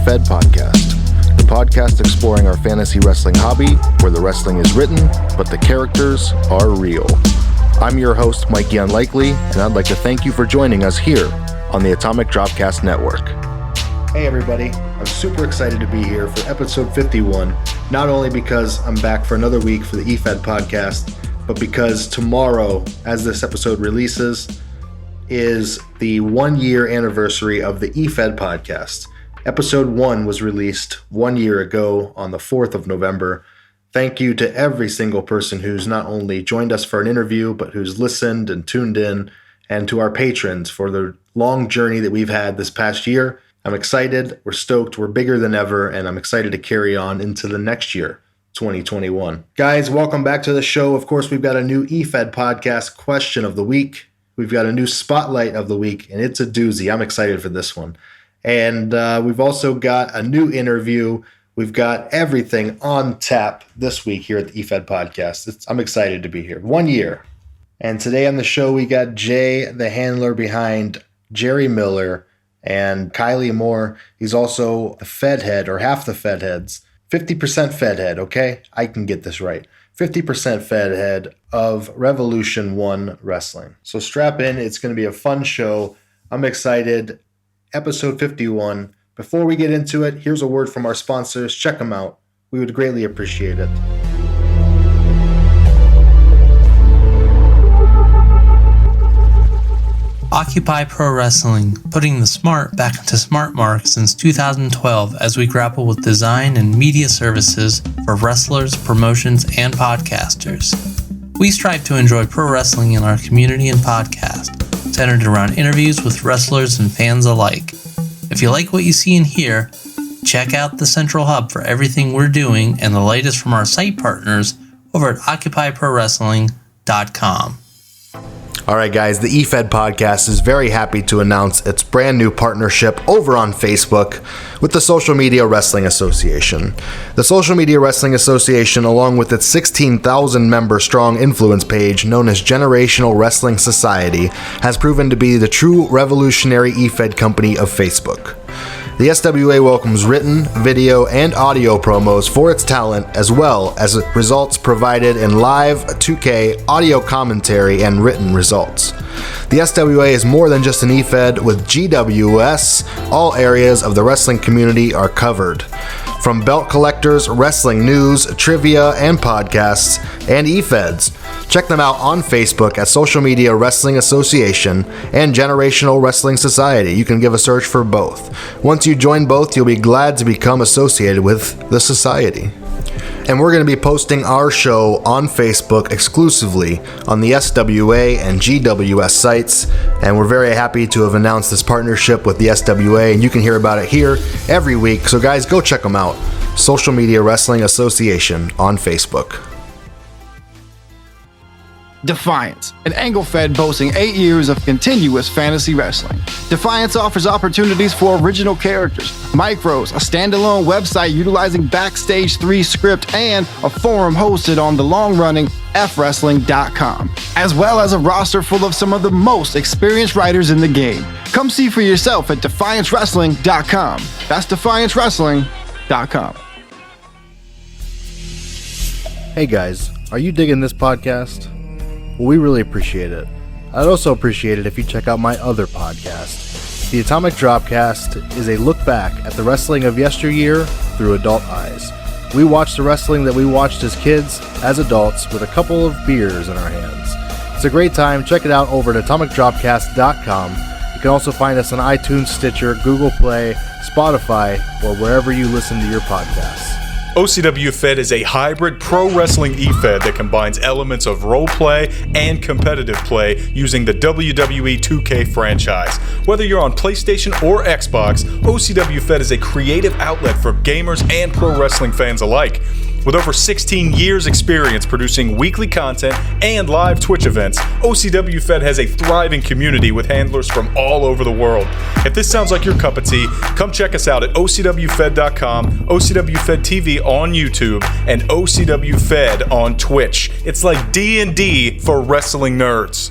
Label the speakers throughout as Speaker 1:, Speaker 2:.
Speaker 1: EFed podcast, the podcast exploring our fantasy wrestling hobby, where the wrestling is written, but the characters are real. I'm your host, Mikey Unlikely, and I'd like to thank you for joining us here on the Atomic Dropcast Network. Hey everybody, I'm super excited to be here for episode 51, not only because I'm back for another week for the EFed podcast, but because tomorrow, as this episode releases, is the 1 year anniversary of the EFed podcast. Episode 1 was released 1 year ago on the 4th of November. Thank you to every single person who's not only joined us for an interview, but who's listened and tuned in, and to our patrons for the long journey that we've had this past year. I'm excited, we're stoked, we're bigger than ever, and I'm excited to carry on into the next year, 2021. Guys, welcome back to the show. Of course, we've got a new EFed podcast question of the week. We've got a new spotlight of the week, and it's a doozy. I'm excited for this one. And we've also got a new interview. We've got everything on tap this week here at the EFed podcast. I'm excited to be here. 1 year. And today on the show, we got Jay, the handler behind Jerry Miller, and Kylie Moore. He's also the Fed head, or half the Fed heads. 50% Fed head, okay? I can get this right. 50% Fed head of Revolution 1 Wrestling. So strap in. It's going to be a fun show. I'm excited. Episode 51. Before we get into it, here's a word from our sponsors. Check them out. We would greatly appreciate it.
Speaker 2: Occupy Pro Wrestling, putting the smart back into smart mark since 2012 as we grapple with design and media services for wrestlers, promotions, and podcasters. We strive to enjoy pro wrestling in our community and podcast, centered around interviews with wrestlers and fans alike. If you like what you see and hear, check out the central hub for everything we're doing and the latest from our site partners over at OccupyProWrestling.com.
Speaker 1: All right, guys, the EFed podcast is very happy to announce its brand new partnership over on Facebook with the Social Media Wrestling Association. The Social Media Wrestling Association, along with its 16,000 member strong influence page known as Generational Wrestling Society, has proven to be the true revolutionary EFed company of Facebook. The SWA welcomes written, video, and audio promos for its talent, as well as results provided in live 2K audio commentary and written results. The SWA is more than just an EFed. With GWS, all areas of the wrestling community are covered. From belt collectors, wrestling news, trivia, and podcasts, and EFEDs. Check them out on Facebook at Social Media Wrestling Association and Generational Wrestling Society. You can give a search for both. Once you join both, you'll be glad to become associated with the society. And we're going to be posting our show on Facebook exclusively on the SWA and GWS sites. And we're very happy to have announced this partnership with the SWA, and you can hear about it here every week. So guys, go check them out. Social Media Wrestling Association on Facebook.
Speaker 3: Defiance, an angle fed boasting 8 years of continuous fantasy wrestling. Defiance offers opportunities for original characters, micros, a standalone website utilizing Backstage 3 script, and a forum hosted on the long-running FWrestling.com, as well as a roster full of some of the most experienced writers in the game. Come see for yourself at DefianceWrestling.com. That's DefianceWrestling.com.
Speaker 1: Hey guys, are you digging this podcast? Well, we really appreciate it. I'd also appreciate it if you check out my other podcast. The Atomic Dropcast is a look back at the wrestling of yesteryear through adult eyes. We watch the wrestling that we watched as kids, as adults, with a couple of beers in our hands. It's a great time. Check it out over at AtomicDropcast.com. You can also find us on iTunes, Stitcher, Google Play, Spotify, or wherever you listen to your podcasts.
Speaker 4: OCW Fed is a hybrid pro wrestling EFed that combines elements of role play and competitive play using the WWE 2K franchise. Whether you're on PlayStation or Xbox, OCW Fed is a creative outlet for gamers and pro wrestling fans alike. With over 16 years experience producing weekly content and live Twitch events, OCW Fed has a thriving community with handlers from all over the world. If this sounds like your cup of tea, come check us out at OCWFed.com, OCW Fed TV on YouTube, and OCW Fed on Twitch. It's like D&D for wrestling nerds.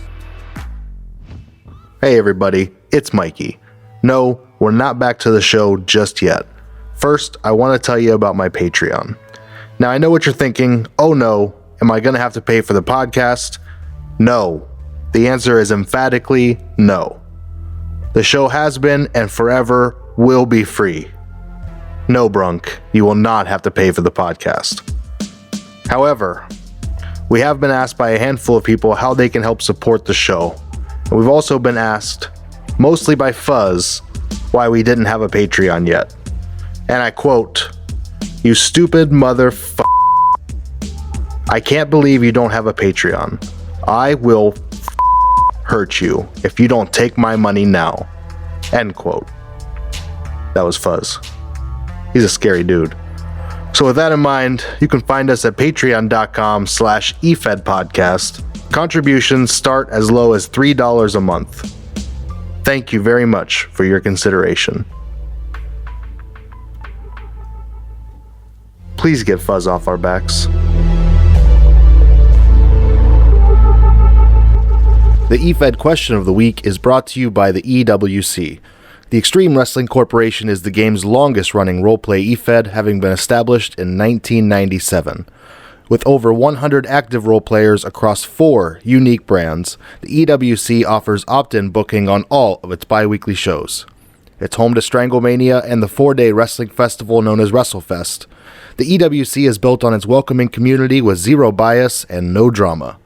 Speaker 1: Hey everybody, it's Mikey. No, we're not back to the show just yet. First, I want to tell you about my Patreon. Now, I know what you're thinking. Oh no, am I going to have to pay for the podcast? No. The answer is emphatically no. The show has been and forever will be free. No, Brunk, you will not have to pay for the podcast. However, we have been asked by a handful of people how they can help support the show. And we've also been asked, mostly by Fuzz, why we didn't have a Patreon yet. And I quote, "You stupid I can't believe you don't have a Patreon. I will hurt you if you don't take my money now." End quote. That was Fuzz. He's a scary dude. So with that in mind, you can find us at patreon.com/EFed podcast. Contributions start as low as $3 a month. Thank you very much for your consideration. Please get Fuzz off our backs. The EFed question of the week is brought to you by the EWC. The Extreme Wrestling Corporation is the game's longest-running roleplay EFed, having been established in 1997. With over 100 active role players across 4 unique brands, the EWC offers opt-in booking on all of its bi-weekly shows. It's home to Stranglemania and the 4-day wrestling festival known as WrestleFest. The EWC is built on its welcoming community with zero bias and no drama.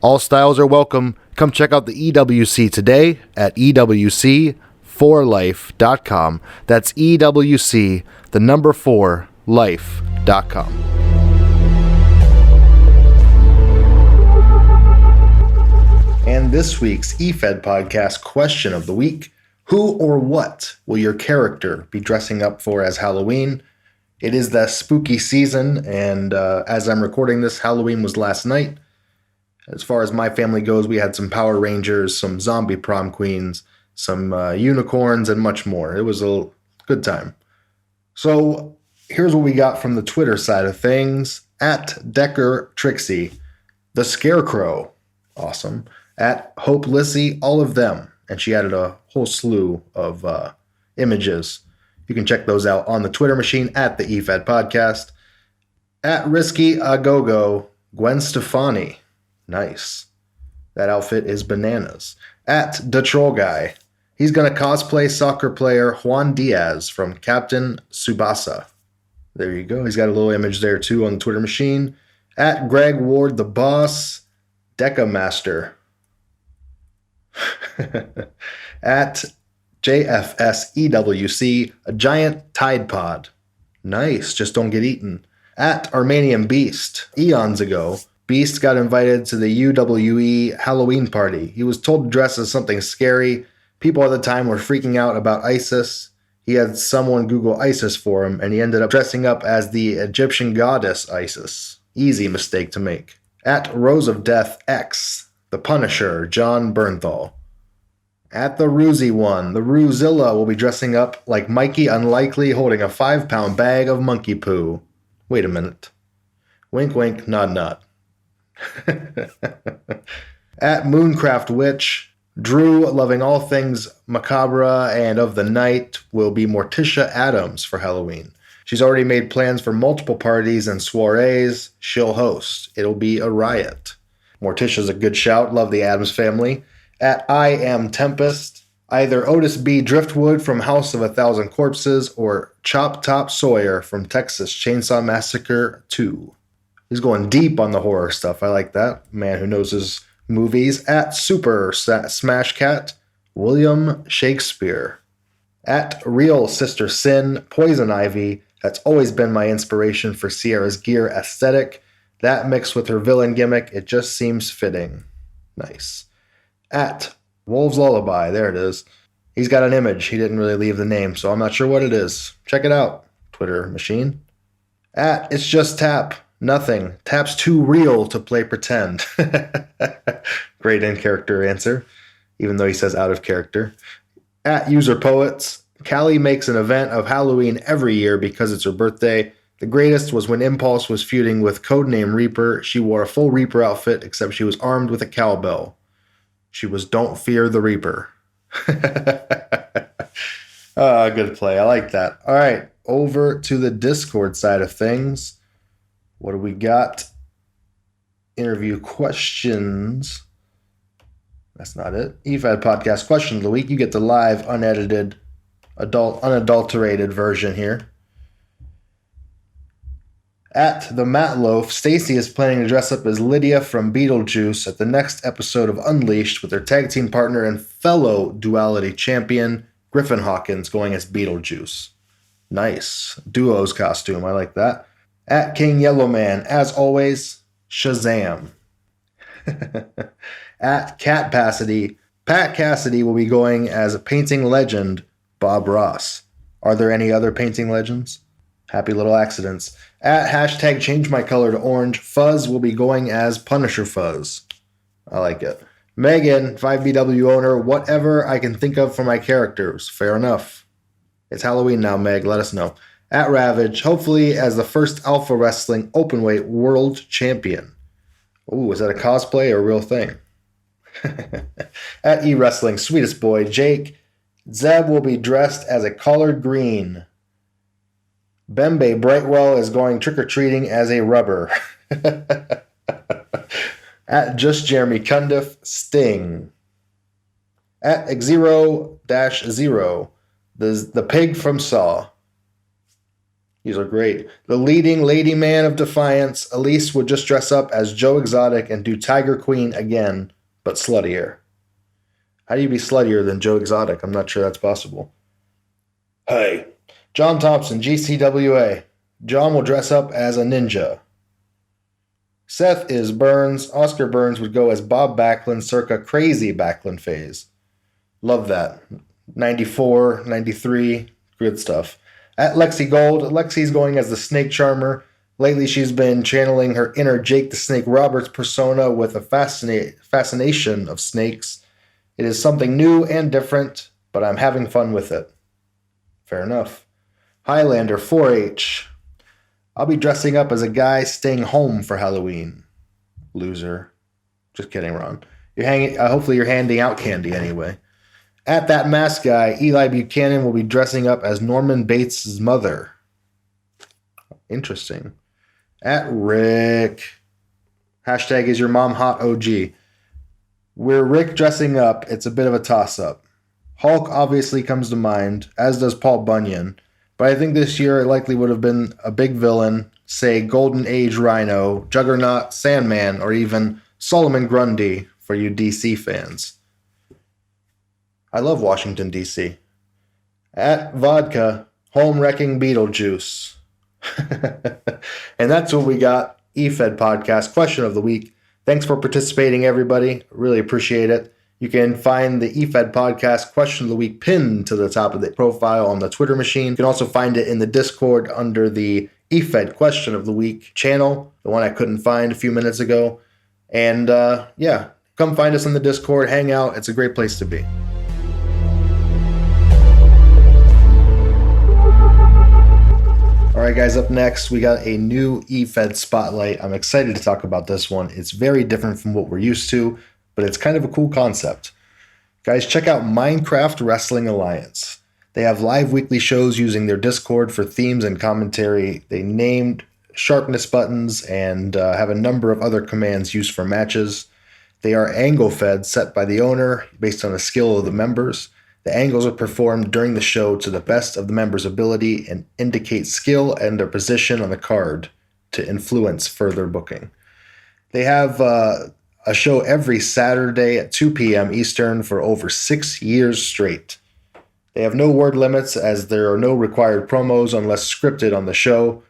Speaker 1: All styles are welcome. Come check out the EWC today at EWC4life.com. That's EWC, the number 4, life.com. And this week's EFed podcast question of the week: who or what will your character be dressing up for as Halloween? It is the spooky season, and as I'm recording this, Halloween was last night. As far as my family goes, we had some Power Rangers, some zombie prom queens, some unicorns, and much more. It was a good time. So here's what we got from the Twitter side of things. At Decker Trixie, the Scarecrow, awesome. At Hope Lissy, all of them. And she added a whole slew of images. You can check those out on the Twitter machine at the EFed Podcast. At Risky Agogo, Gwen Stefani. Nice. That outfit is bananas. At The Troll Guy, he's going to cosplay soccer player Juan Diaz from Captain Tsubasa. There you go. He's got a little image there too on the Twitter machine. At Greg Ward the Boss, Deca Master. At JFSEWC, a giant Tide Pod. Nice, just don't get eaten. At Armenian Beast, eons ago, Beast got invited to the UWE Halloween party. He was told to dress as something scary. People at the time were freaking out about ISIS. He had someone Google ISIS for him, and he ended up dressing up as the Egyptian goddess Isis. Easy mistake to make. At Rose of Death X, the Punisher, John Bernthal. At the Roozy One, the Roozilla will be dressing up like Mikey Unlikely holding a 5-pound bag of monkey poo. Wait a minute. Wink, wink, nod, nod. At Mooncraft Witch, Drew, loving all things macabre and of the night, will be Morticia Adams for Halloween. She's already made plans for multiple parties and soirees she'll host. It'll be a riot. Morticia's a good shout. Love the Addams family. At I Am Tempest, either Otis B. Driftwood from House of a Thousand Corpses or Chop Top Sawyer from Texas Chainsaw Massacre 2. He's going deep on the horror stuff. I like that. Man who knows his movies. At Super Smash Cat, William Shakespeare. At Real Sister Sin, Poison Ivy. That's always been my inspiration for Sierra's gear aesthetic. That mixed with her villain gimmick, it just seems fitting. Nice. At Wolves Lullaby, there it is. He's got an image. He didn't really leave the name, so I'm not sure what it is. Check it out, Twitter machine. At It's Just Tap. Nothing. Tap's too real to play pretend. Great in-character answer, even though he says out of character. At User Poets, Callie makes an event of Halloween every year because it's her birthday. The greatest was when Impulse was feuding with Codename Reaper. She wore a full Reaper outfit, except she was armed with a cowbell. She was Don't Fear the Reaper. Good play. I like that. All right. over to the Discord side of things. What do we got? Interview questions. That's not it. EFed podcast question of the week. You get the live, unedited, unadulterated version here. At the Matt Loaf, Stacy is planning to dress up as Lydia from Beetlejuice at the next episode of Unleashed with her tag team partner and fellow Duality champion, Griffin Hawkins, going as Beetlejuice. Nice. Duo's costume. I like that. At King Yellowman, as always, Shazam. At Cat Cassidy, Pat Cassidy will be going as a painting legend, Bob Ross. Are there any other painting legends? Happy little accidents. At hashtag change my color to orange, Fuzz will be going as Punisher Fuzz. I like it. Megan, 5BW owner, whatever I can think of for my characters. Fair enough. It's Halloween now, Meg. Let us know. At Ravage, hopefully as the first Alpha Wrestling Openweight World Champion. Ooh, is that a cosplay or a real thing? At E-Wrestling, sweetest boy, Jake, Zeb will be dressed as a collard green. Bembe Brightwell is going trick-or-treating as a rubber. At Just Jeremy Cundiff, Sting. At X0-0, the pig from Saw. These are great. The leading lady man of Defiance, Elise would just dress up as Joe Exotic and do Tiger Queen again, but sluttier. How do you be sluttier than Joe Exotic? I'm not sure that's possible. Hey. John Thompson, GCWA. John will dress up as a ninja. Seth is Burns. Oscar Burns would go as Bob Backlund circa Crazy Backlund phase. Love that. 94, 93, good stuff. At Lexi Gold, Lexi's going as the Snake Charmer. Lately she's been channeling her inner Jake the Snake Roberts persona with a fascination of snakes. It is something new and different, but I'm having fun with it. Fair enough. Highlander 4H. I'll be dressing up as a guy staying home for Halloween. Loser. Just kidding, Ron. Hopefully you're handing out candy anyway. At That Mask Guy, Eli Buchanan will be dressing up as Norman Bates' mother. Interesting. At Rick. Hashtag is your mom hot OG. We're Rick dressing up. It's a bit of a toss-up. Hulk obviously comes to mind, as does Paul Bunyan. But I think this year it likely would have been a big villain, say Golden Age Rhino, Juggernaut, Sandman, or even Solomon Grundy for you DC fans. I love Washington, D.C. At Vodka, Home Wrecking Beetlejuice. And that's what we got. EFed Podcast Question of the Week. Thanks for participating, everybody. Really appreciate it. You can find the EFed Podcast Question of the Week pinned to the top of the profile on the Twitter machine. You can also find it in the Discord under the EFed Question of the Week channel, the one I couldn't find a few minutes ago. And come find us on the Discord, hang out. It's a great place to be. All right, guys, up next, we got a new EFed Spotlight. I'm excited to talk about this one. It's very different from what we're used to, but it's kind of a cool concept. Guys, check out Minecraft Wrestling Alliance. They have live weekly shows using their Discord for themes and commentary. They named sharpness buttons and have a number of other commands used for matches. They are angle fed set by the owner based on the skill of the members. The angles are performed during the show to the best of the members' ability and indicate skill and their position on the card to influence further booking. They have a show every Saturday at 2 p.m. Eastern for over 6 years straight. They have no word limits as there are no required promos unless scripted on the show.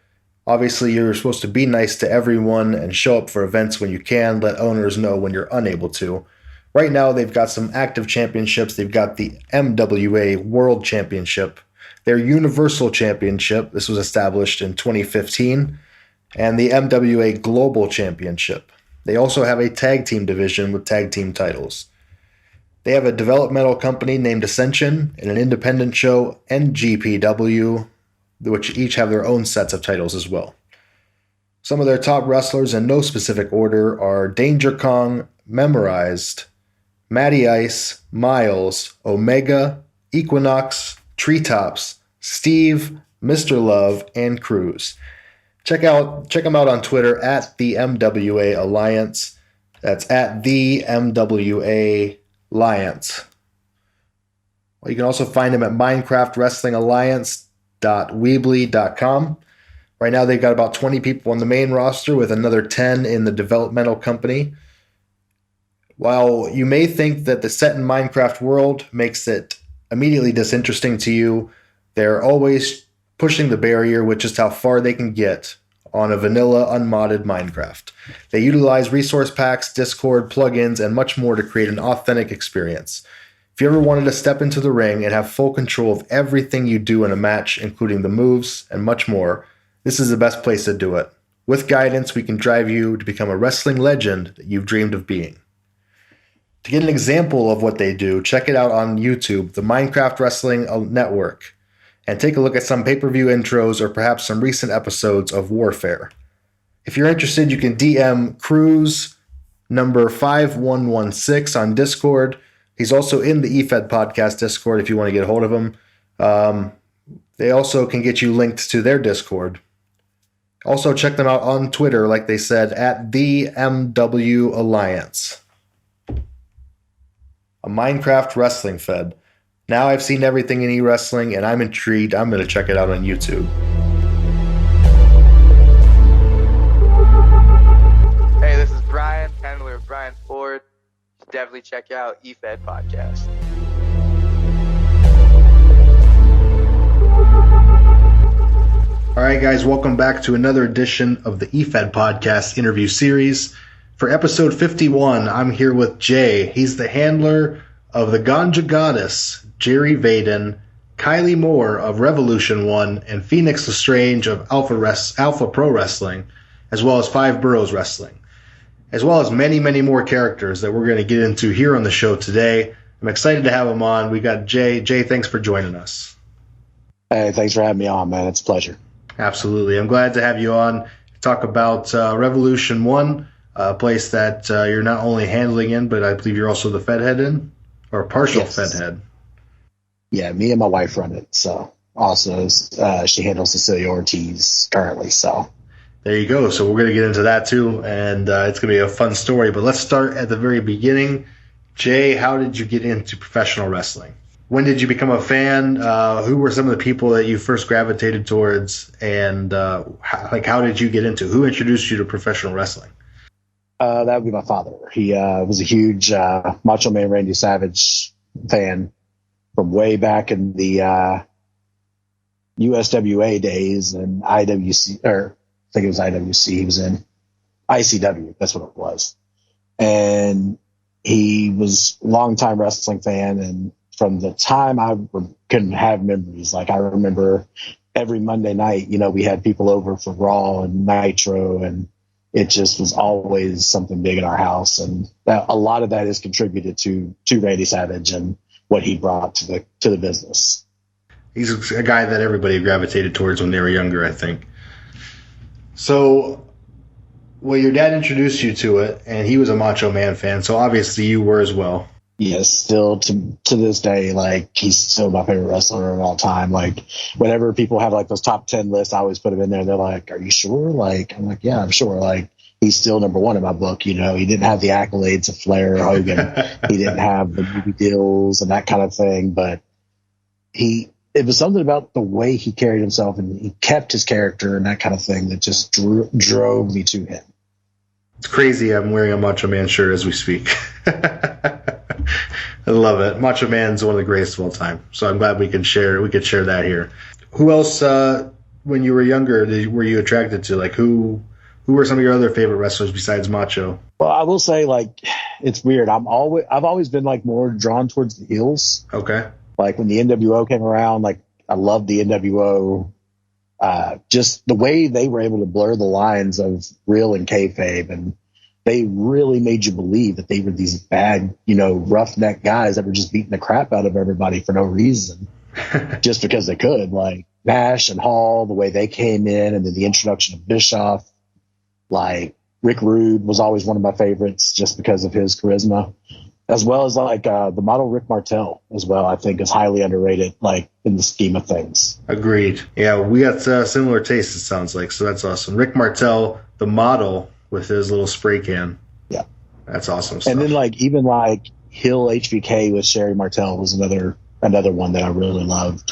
Speaker 1: Obviously, you're supposed to be nice to everyone and show up for events when you can, let owners know when you're unable to. Right now, they've got some active championships. They've got the MWA World Championship, their Universal Championship. This was established in 2015, and the MWA Global Championship. They also have a tag team division with tag team titles. They have a developmental company named Ascension and an independent show, NGPW, which each have their own sets of titles as well. Some of their top wrestlers in no specific order are Danger Kong, Memorized, Matty Ice, Miles, Omega, Equinox, Treetops, Steve, Mr. Love, and Cruz. Check them out on Twitter at the MWA Alliance. That's at the MWA Alliance. Well, you can also find them at minecraftwrestlingalliance.weebly.com. Right now, they've got about 20 people on the main roster with another 10 in the developmental company. While you may think that the set in Minecraft world makes it immediately disinteresting to you, they're always pushing the barrier with just how far they can get on a vanilla, unmodded Minecraft. They utilize resource packs, Discord, plugins, and much more to create an authentic experience. If you ever wanted to step into the ring and have full control of everything you do in a match, including the moves and much more, this is the best place to do it. With guidance, we can drive you to become a wrestling legend that you've dreamed of being. To get an example of what they do, check it out on YouTube, the Minecraft Wrestling Network, and take a look at some pay-per-view intros or perhaps some recent episodes of Warfare. If you're interested, you can DM Cruz number 5116 on Discord. He's also in the EFed podcast Discord if you want to get a hold of him. They also can get you linked to their Discord. Also, check them out on Twitter, like they said, at the MW Alliance. A Minecraft wrestling fed. Now I've seen everything in e-wrestling, and I'm intrigued. I'm going to check it out on YouTube.
Speaker 5: Hey, this is Brian, handler of Brian Ford. Definitely check out EFed podcast.
Speaker 1: All right, guys, welcome back to another edition of the EFed podcast interview series. For episode 51, I'm here with Jay. He's the handler of the Ganja Goddess, Jerry Vaden, Kylie Moore of Revolution 1, and Phoenix Lestrange of Alpha Pro Wrestling, as well as Five Boroughs Wrestling, as well as many, many more characters that we're going to get into here on the show today. I'm excited to have him on. We got Jay. Jay, thanks for joining us.
Speaker 6: Hey, thanks for having me on, man. It's a pleasure.
Speaker 1: Absolutely. I'm glad to have you on to talk about Revolution 1, a place that you're not only handling in, but I believe you're also the Fed head in, or partial Fed head.
Speaker 6: Yeah, me and my wife run it. So also, she handles Cecilia Ortiz currently. So
Speaker 1: there you go. So we're going to get into that too, and it's going to be a fun story. But let's start at the very beginning. Jay, how did you get into professional wrestling? When did you become a fan? Who were some of the people that you first gravitated towards? And how did you get into? Who introduced you to professional wrestling?
Speaker 6: That would be my father. He was a huge Macho Man Randy Savage fan from way back in the USWA days and IWC, or I think it was IWC. He was in ICW. That's what it was. And he was a longtime wrestling fan, and from the time I couldn't have memories, like I remember every Monday night, we had people over for Raw and Nitro, and it just was always something big in our house. And a lot of that is contributed to Randy Savage and what he brought to the business.
Speaker 1: He's a guy that everybody gravitated towards when they were younger, I think. So, well, your dad introduced you to it, and he was a Macho Man fan, so obviously you were as well.
Speaker 6: Yes, still to this day, like, he's still my favorite wrestler of all time. Like, whenever people have like those top 10 lists, I always put him in there. They're like, "Are you sure?" Like, I'm like, "Yeah, I'm sure." Like, he's still number one in my book. He didn't have the accolades of Flair or Hogan. He didn't have the movie deals and that kind of thing, but it was something about the way he carried himself, and he kept his character and that kind of thing that just drove me to him.
Speaker 1: It's crazy. I'm wearing a Macho Man shirt as we speak. I love it. Macho Man's one of the greatest of all time. So I'm glad we could share that here. Who else, when you were younger, were you attracted to? Like, who were some of your other favorite wrestlers besides Macho?
Speaker 6: Well, I will say, like, it's weird. I've always been like more drawn towards the heels.
Speaker 1: Okay.
Speaker 6: Like when the NWO came around, like I loved the NWO. Just the way they were able to blur the lines of real and kayfabe, and they really made you believe that they were these bad, roughneck guys that were just beating the crap out of everybody for no reason, just because they could. Like Nash and Hall, the way they came in, and then the introduction of Bischoff. Like Rick Rude was always one of my favorites just because of his charisma. as well as like the model Rick Martel as well. I think is highly underrated, like in the scheme of things.
Speaker 1: Agreed. Yeah, we got similar tastes, it sounds like. So that's awesome. Rick Martel, the model with his little spray can.
Speaker 6: Yeah.
Speaker 1: That's awesome stuff.
Speaker 6: And then like even like Hill HVK with Sherry Martel was another one that I really loved.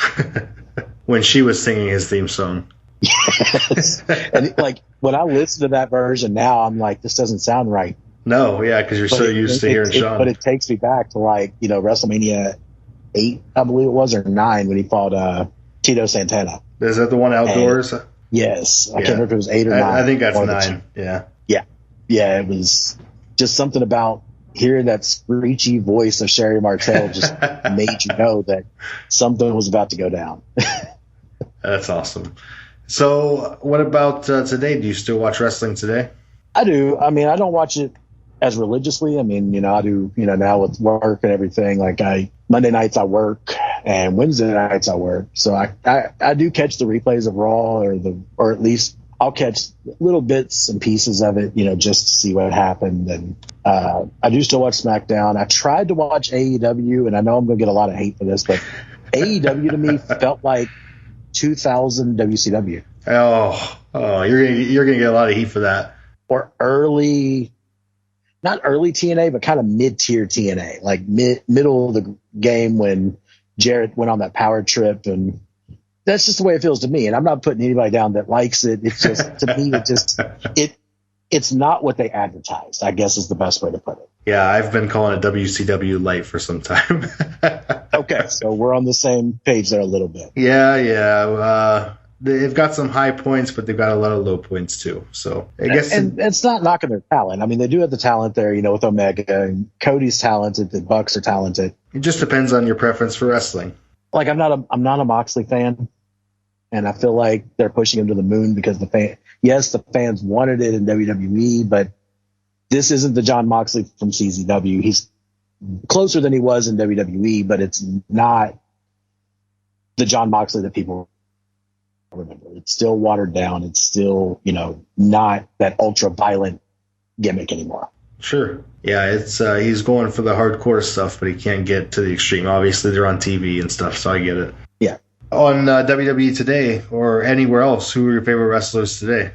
Speaker 1: When she was singing his theme song.
Speaker 6: Yes. And like when I listen to that version now, I'm like, this doesn't sound right.
Speaker 1: No, yeah, because you're so used to hearing Sean.
Speaker 6: But it takes me back to like, WrestleMania 8, I believe it was, or 9 when he fought Tito Santana.
Speaker 1: Is that the one outdoors?
Speaker 6: And, yes. I can't remember if it was 8 or 9.
Speaker 1: I think that's 9. Yeah.
Speaker 6: Yeah. Yeah, it was just something about hearing that screechy voice of Sherry Martel just made you know that something was about to go down.
Speaker 1: That's awesome. So what about today? Do you still watch wrestling today?
Speaker 6: I do. I mean, I don't watch it as religiously. I mean, I do, now with work and everything, like Monday nights I work and Wednesday nights I work. So I do catch the replays of Raw or at least I'll catch little bits and pieces of it, just to see what happened. And I do still watch SmackDown. I tried to watch AEW, and I know I'm going to get a lot of hate for this, but AEW to me felt like 2000 WCW.
Speaker 1: Oh, you're gonna get a lot of heat for that.
Speaker 6: Or not early TNA, but kind of mid-tier TNA, like middle of the game when Jarrett went on that power trip, and that's just the way it feels to me. And I'm not putting anybody down that likes it. It's just, to me, it's not what they advertised, I guess is the best way to put it.
Speaker 1: Yeah, I've been calling it WCW light for some time.
Speaker 6: Okay, so we're on the same page there a little bit.
Speaker 1: Yeah. They've got some high points, but they've got a lot of low points too. So I guess,
Speaker 6: and it's not knocking their talent. I mean, they do have the talent there, with Omega, and Cody's talented. The Bucks are talented.
Speaker 1: It just depends on your preference for wrestling.
Speaker 6: Like I'm not a Moxley fan, and I feel like they're pushing him to the moon because the fans wanted it in WWE, but this isn't the John Moxley from CZW. He's closer than he was in WWE, but it's not the John Moxley that people remember. It's still watered down. It's still, not that ultra violent gimmick anymore.
Speaker 1: Sure. Yeah, it's he's going for the hardcore stuff, but he can't get to the extreme. Obviously, they're on TV and stuff, so I get it.
Speaker 6: Yeah.
Speaker 1: On WWE Today or anywhere else, who are your favorite wrestlers today?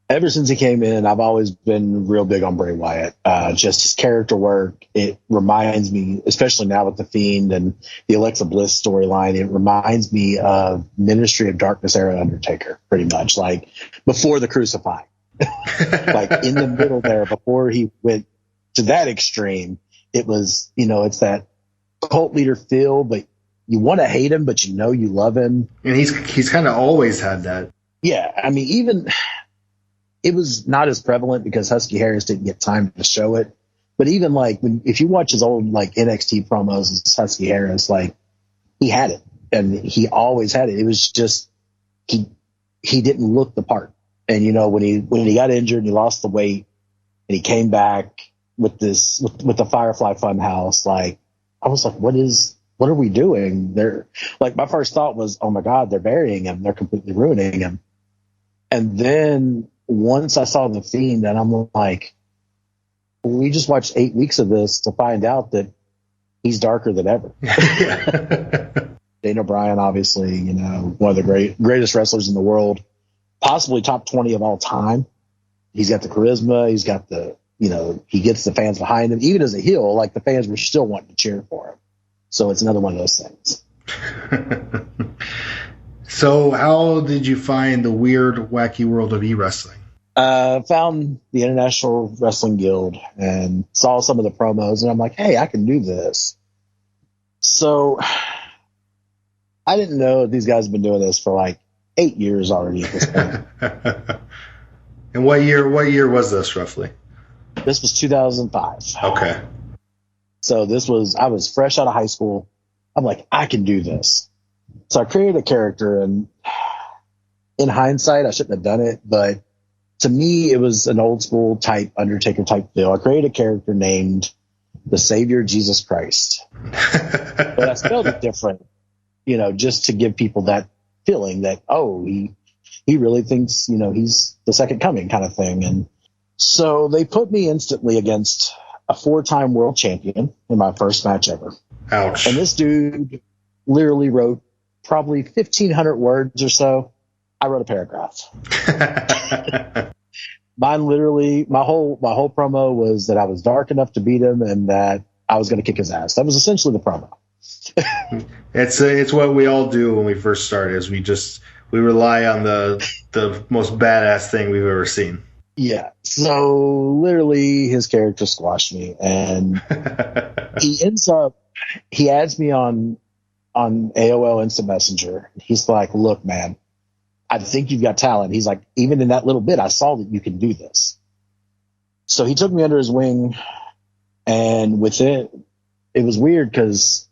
Speaker 6: Ever since he came in, I've always been real big on Bray Wyatt. Just his character work. It reminds me, especially now with The Fiend and the Alexa Bliss storyline, it reminds me of Ministry of Darkness era Undertaker, pretty much. Like before the crucifying. Like in the middle there, before he went to that extreme, it was, it's that cult leader feel, but you want to hate him, but you love him.
Speaker 1: And he's kind of always had that.
Speaker 6: Yeah. I mean, even... it was not as prevalent because Husky Harris didn't get time to show it. But even like if you watch his old like NXT promos as Husky Harris, like he had it and he always had it. It was just he didn't look the part. And when he got injured and he lost the weight and he came back with the Firefly Funhouse, like I was like, what are we doing? They're like, my first thought was, oh my God, they're burying him. They're completely ruining him. And then once I saw The Fiend, and I'm like, we just watched 8 weeks of this to find out that he's darker than ever. Daniel Bryan, obviously, one of the greatest wrestlers in the world, possibly top 20 of all time. He's got the charisma. He's got he gets the fans behind him. Even as a heel, like the fans were still wanting to cheer for him. So it's another one of those things.
Speaker 1: So how did you find the weird, wacky world of e-wrestling?
Speaker 6: Found the International Wrestling Guild and saw some of the promos, and I'm like, hey, I can do this. So I didn't know these guys have been doing this for like 8 years already at this point.
Speaker 1: And what year was this roughly?
Speaker 6: This was 2005.
Speaker 1: Okay.
Speaker 6: So I was fresh out of high school. I'm like, I can do this. So I created a character, and in hindsight, I shouldn't have done it, but to me, it was an old school type Undertaker type deal. I created a character named the Savior Jesus Christ, but I spelled it different, just to give people that feeling that, oh, he really thinks, he's the second coming kind of thing. And so they put me instantly against a 4-time world champion in my first match ever.
Speaker 1: Ouch.
Speaker 6: And this dude literally wrote probably 1,500 words or so. I wrote a paragraph. Mine literally, my whole promo was that I was dark enough to beat him and that I was going to kick his ass. That was essentially the promo.
Speaker 1: It's what we all do when we first start. Is we rely on the most badass thing we've ever seen.
Speaker 6: Yeah. So literally, his character squashed me, and he adds me on AOL Instant Messenger. He's like, "Look, man, I think you've got talent." He's like, "Even in that little bit, I saw that you can do this." So he took me under his wing, and with it was weird because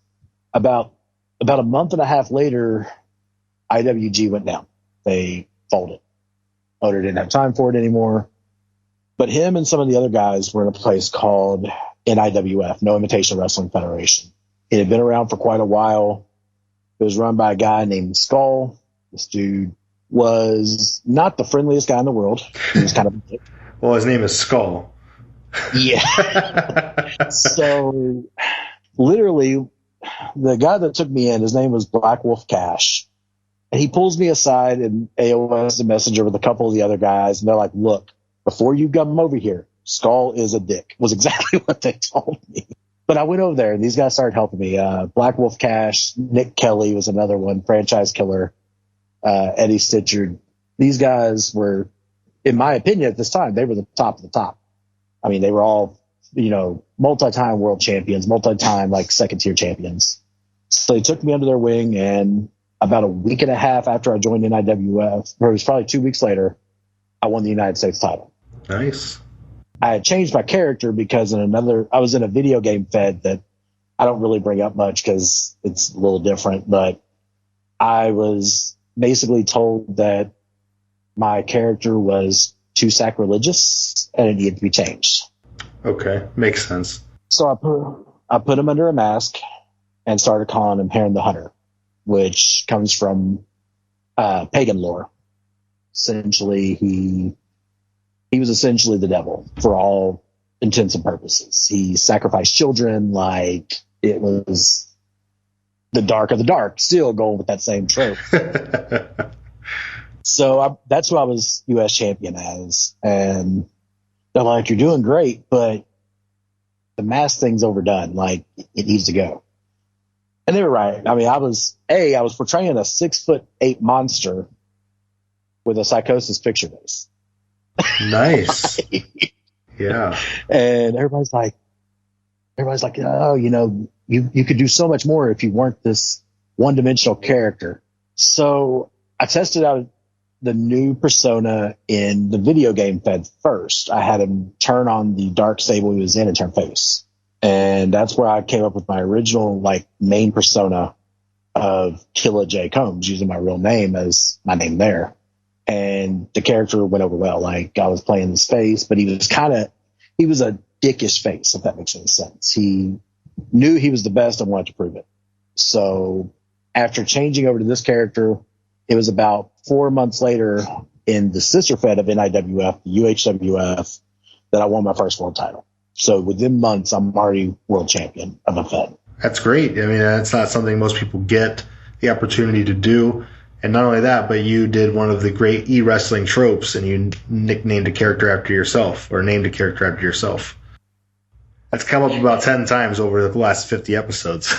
Speaker 6: about a month and a half later, IWG went down. They folded. Owner didn't have time for it anymore. But him and some of the other guys were in a place called NIWF, No Imitation Wrestling Federation. It had been around for quite a while. It was run by a guy named Skull. This dude was not the friendliest guy in the world. He was kind of a dick.
Speaker 1: Well, his name is Skull.
Speaker 6: Yeah. So literally, the guy that took me in, his name was Black Wolf Cash. And he pulls me aside in AOS the Messenger with a couple of the other guys. And they're like, "Look, before you come over here, Skull is a dick," was exactly what they told me. But I went over there and these guys started helping me. Black Wolf Cash, Nick Kelly was another one, franchise killer, Eddie Stitchard. These guys were, in my opinion at this time, they were the top of the top. I mean, they were all, multi-time world champions, multi-time like second tier champions. So they took me under their wing, and about a week and a half after I joined NIWF, or it was probably 2 weeks later, I won the United States title.
Speaker 1: Nice.
Speaker 6: I had changed my character because I was in a video game fed that I don't really bring up much because it's a little different, but I was basically told that my character was too sacrilegious and it needed to be changed.
Speaker 1: Okay, makes sense.
Speaker 6: So I put him under a mask and started calling him Heron the Hunter, which comes from pagan lore. Essentially, he was essentially the devil for all intents and purposes. He sacrificed children like it was the dark of the dark, still going with that same trope. So that's who I was U.S. champion as. And they're like, "You're doing great, but the mask thing's overdone. Like, it needs to go." And they were right. I mean, I was portraying a 6'8" monster with a psychosis picture face.
Speaker 1: Nice. Yeah.
Speaker 6: And everybody's like, "Oh, you could do so much more if you weren't this one-dimensional character." So I tested out the new persona in the video game fed first. I had him turn on the dark sable he was in and turn face. And that's where I came up with my original main persona of Killa J. Combs, using my real name as my name there. And the character went over well. Like, I was playing this face, but he was a dickish face, if that makes any sense. He knew he was the best and wanted to prove it. So after changing over to this character, it was about 4 months later in the sister fed of NIWF, the UHWF, that I won my first world title. So within months, I'm already world champion of a fed.
Speaker 1: That's great. I mean, that's not something most people get the opportunity to do. And not only that, but you did one of the great e-wrestling tropes, and you nicknamed a character after yourself, or named a character after yourself. That's come up about 10 times over the last 50 episodes.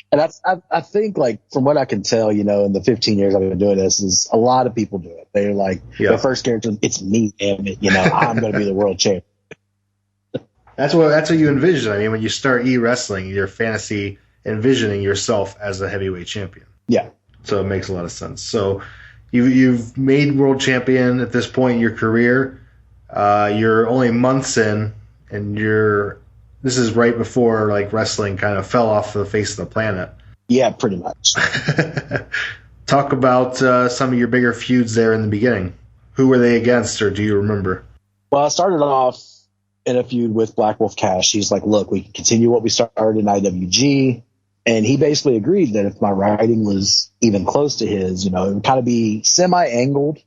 Speaker 6: And I think, from what I can tell, in the 15 years I've been doing this, is a lot of people do it. They're like, their first character, it's me, damn it. I'm going to be the world champ.
Speaker 1: That's what you envision. I mean, when you start e-wrestling, you're fantasy envisioning yourself as a heavyweight champion. Yeah. So it makes a lot of sense. So you've made world champion at this point in your career. You're only months in, and this is right before wrestling kind of fell off the face of the planet.
Speaker 6: Yeah, pretty much.
Speaker 1: Talk about some of your bigger feuds there in the beginning. Who were they against, or do you remember?
Speaker 6: Well, I started off in a feud with Black Wolf Cash. He's like, "Look, we can continue what we started in IWG." And he basically agreed that if my writing was even close to his, it would kind of be semi-angled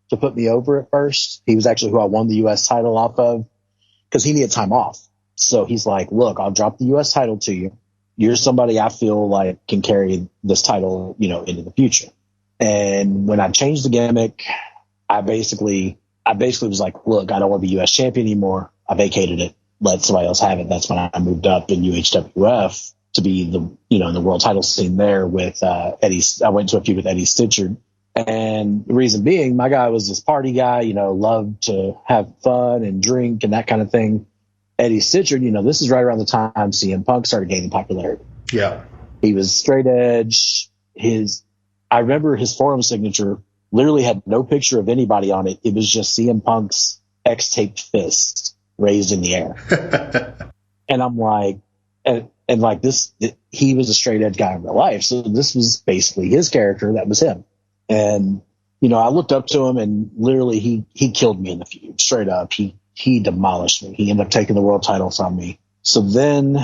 Speaker 6: to put me over at first. He was actually who I won the U.S. title off of. because he needed time off. So he's like, look, I'll drop the U.S. title to you. You're somebody I feel like can carry this title, into the future. And when I changed the gimmick, I basically was like, look, I don't want to be U.S. champion anymore. I vacated it, let somebody else have it. That's when I moved up in UHWF to be in the world title scene there with Eddie. I went to a feud with Eddie Stitchard. And the reason being, my guy was this party guy, loved to have fun and drink and that kind of thing. Eddie Stitchard, this is right around the time CM Punk started gaining popularity.
Speaker 1: Yeah.
Speaker 6: He was straight edge. I remember his forum signature literally had no picture of anybody on it. It was just CM Punk's X-taped fist raised in the air. And I'm like, and like this, he was a straight edge guy in real life. So this was basically his character. That was him. And, I looked up to him and literally he killed me in the feud straight up. He demolished me. He ended up taking the world title from me. So then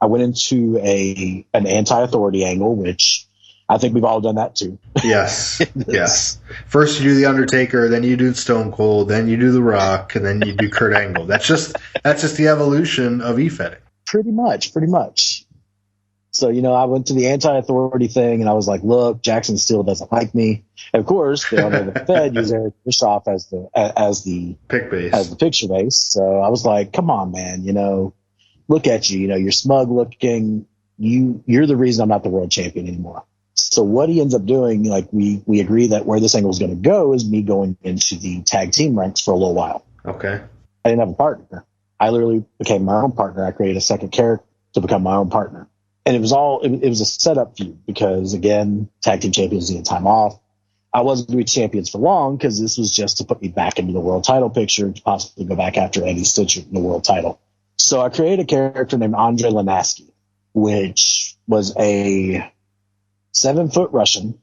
Speaker 6: I went into an anti-authority angle, which I think we've all done that too.
Speaker 1: Yes. Yes. First you do the Undertaker, then you do Stone Cold, then you do The Rock, and then you do Kurt Angle. That's just the evolution of EFed.
Speaker 6: Pretty much. So, I went to the anti-authority thing and I was like, look, Jackson Steele doesn't like me. And of course, the owner of the Fed used Eric Bischoff as the
Speaker 1: pick base,
Speaker 6: as the picture base. So I was like, come on, man, look at you, you're smug looking. You're the reason I'm not the world champion anymore. So what he ends up doing, like we agree that where this angle is going to go is me going into the tag team ranks for a little while.
Speaker 1: Okay.
Speaker 6: I didn't have a partner. I literally became my own partner. I created a second character to become my own partner. And it was a setup feud because, again, tag team champions needed time off. I wasn't going to be champions for long because this was just to put me back into the world title picture to possibly go back after Eddie Stitchard in the world title. So I created a character named Andre Lanaski, which was a 7-foot Russian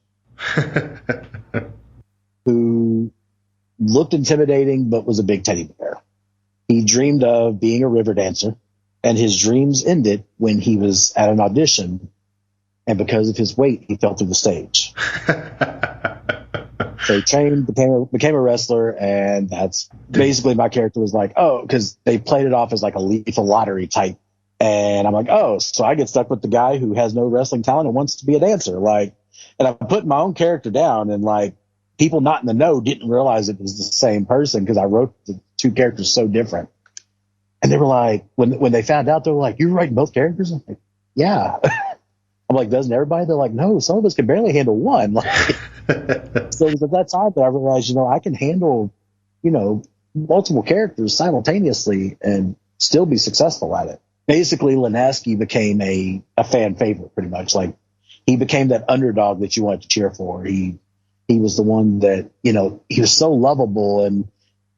Speaker 6: who looked intimidating but was a big teddy bear. He dreamed of being a river dancer. And his dreams ended when he was at an audition, and because of his weight, he fell through the stage. So he trained, became a wrestler, and that's basically my character was like, oh, because they played it off as like a lethal lottery type. And I'm like, oh, so I get stuck with the guy who has no wrestling talent and wants to be a dancer. Like, and I put my own character down, and like people not in the know didn't realize it was the same person because I wrote the two characters so different. And they were like, when they found out, they were like, you're writing both characters? I'm like, yeah. I'm like, doesn't everybody? They're like, no, some of us can barely handle one. Like, so it was at that time that I realized, I can handle, multiple characters simultaneously and still be successful at it. Basically, Lanaski became a fan favorite pretty much. Like he became that underdog that you wanted to cheer for. He was the one that, he was so lovable and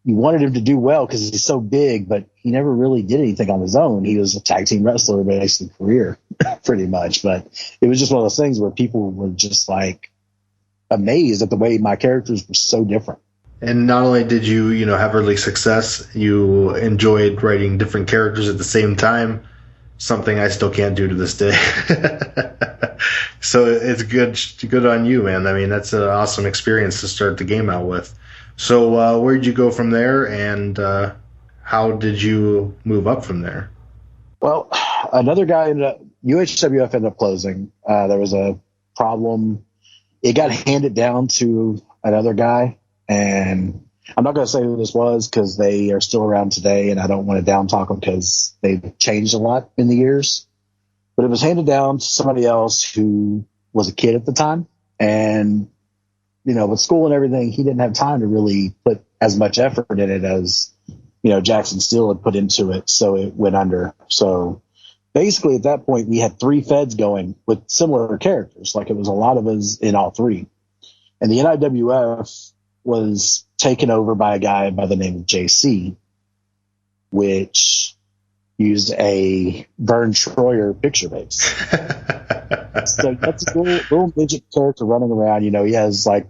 Speaker 6: you wanted him to do well because he's so big, but he never really did anything on his own. He was a tag team wrestler basically career pretty much. But it was just one of those things where people were just like amazed at the way my characters were so different.
Speaker 1: And not only did you, have early success, you enjoyed writing different characters at the same time, something I still can't do to this day. So it's good on you, man. I mean, that's an awesome experience to start the game out with. So where did you go from there, and how did you move up from there?
Speaker 6: Well, another guy UHWF ended up closing. There was a problem. It got handed down to another guy, and I'm not going to say who this was because they are still around today, and I don't want to down talk them because they've changed a lot in the years. But it was handed down to somebody else who was a kid at the time, and with school and everything, he didn't have time to really put as much effort in it as, Jackson Steele had put into it. So it went under. So basically at that point, we had 3 feds going with similar characters. Like it was a lot of us in all 3. And the NIWF was taken over by a guy by the name of JC, which used a Vern Troyer picture base. So that's a little midget character running around. He has like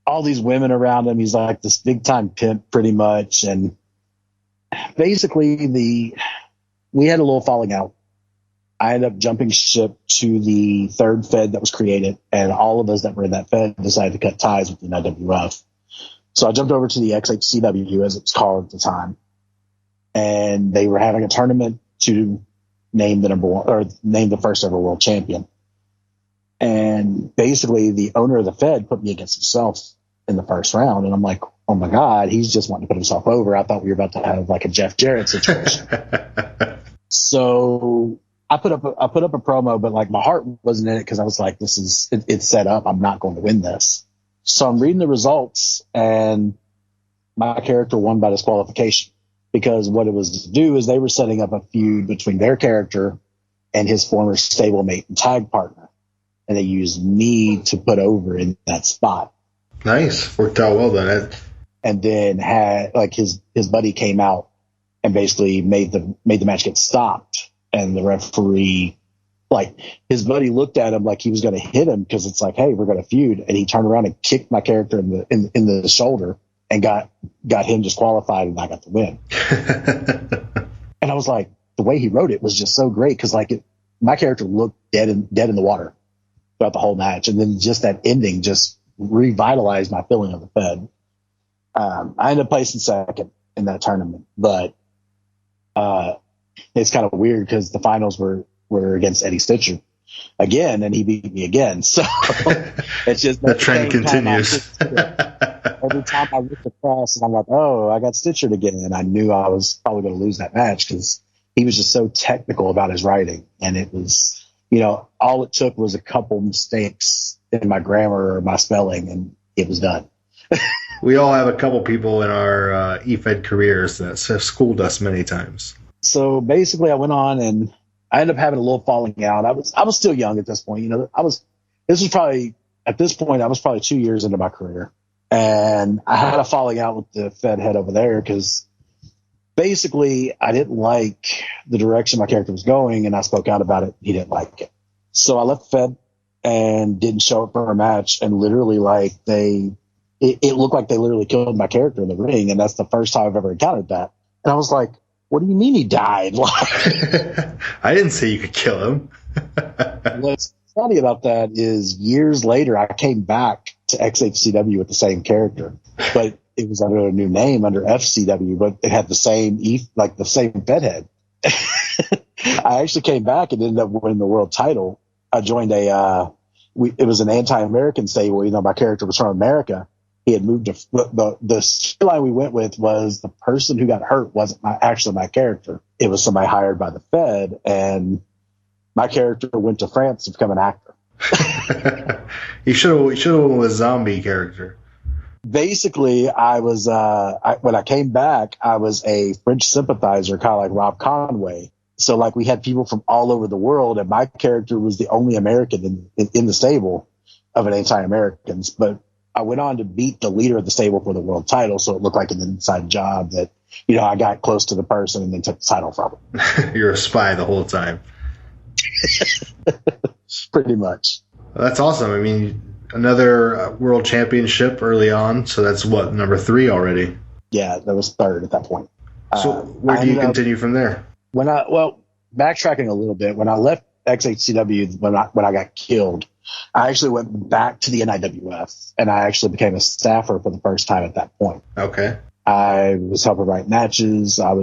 Speaker 6: all these women around him. He's like this big time pimp pretty much. And basically we had a little falling out. I ended up jumping ship to the 3rd Fed that was created, and all of us that were in that Fed decided to cut ties with the NIWF. So I jumped over to the XHCW, as it was called at the time. and they were having a tournament to name the number one or name the first ever world champion. And basically the owner of the Fed put me against himself in the first round. And I'm like, oh my God, he's just wanting to put himself over. I thought we were about to have like a Jeff Jarrett situation. So I put up a promo, but like my heart wasn't in it because I was like, it's set up. I'm not going to win this. So I'm reading the results, and my character won by disqualification, because what it was to do is they were setting up a feud between their character and his former stablemate and tag partner. And they used me to put over in that spot.
Speaker 1: Nice. Worked out well then.
Speaker 6: And then had like his buddy came out and basically made the match get stopped. And the referee, like his buddy looked at him like he was going to hit him, because it's like, hey, we're going to feud. And he turned around and kicked my character in the shoulder and got him disqualified, and I got the win. And I was like, the way he wrote it was just so great, because like my character looked dead in the water throughout the whole match, and then just that ending just revitalized my feeling of the Fed. I ended up placing second in that tournament, but it's kind of weird because the finals were against Eddie Stitcher again, and he beat me again. So it's just
Speaker 1: the trend continues.
Speaker 6: Every time I looked across, and I'm like, oh, I got Stitcher again, and I knew I was probably going to lose that match because he was just so technical about his writing, and it was, all it took was a couple mistakes in my grammar or my spelling, and it was done.
Speaker 1: We all have a couple people in our EFed careers that have schooled us many times.
Speaker 6: So basically, I went on and I ended up having a little falling out. I was still young at this point. I was probably 2 years into my career, and I had a falling out with the Fed head over there because basically I didn't like the direction my character was going, and I spoke out about it. He didn't like it, so I left the Fed and didn't show up for a match. And literally, like it looked like they literally killed my character in the ring, and that's the first time I've ever encountered that. And I was like, what do you mean he died?
Speaker 1: I didn't say you could kill him.
Speaker 6: What's funny about that is years later, I came back to XHCW with the same character, but it was under a new name, under FCW, but it had the same bedhead. I actually came back and ended up winning the world title. I joined it was an anti-American stable. My character was from America. He had moved to the storyline we went with was the person who got hurt wasn't actually my character. It was somebody hired by the Fed, and my character went to France to become an actor.
Speaker 1: You should have went with a zombie character.
Speaker 6: Basically, I was when I came back, I was a French sympathizer, kind of like Rob Conway. So like we had people from all over the world, and my character was the only American in the stable of an anti-Americans. But I went on to beat the leader of the stable for the world title, so it looked like an inside job that, I got close to the person and then took the title from him.
Speaker 1: You're a spy the whole time.
Speaker 6: Pretty much.
Speaker 1: Well, that's awesome. I mean, another world championship early on, so that's what, number 3 already?
Speaker 6: Yeah, that was third at that point.
Speaker 1: So where do you continue from there?
Speaker 6: Backtracking a little bit, when I left XHCW, when I got killed, I actually went back to the NIWF, and I actually became a staffer for the first time at that point.
Speaker 1: Okay.
Speaker 6: I was helping write matches. I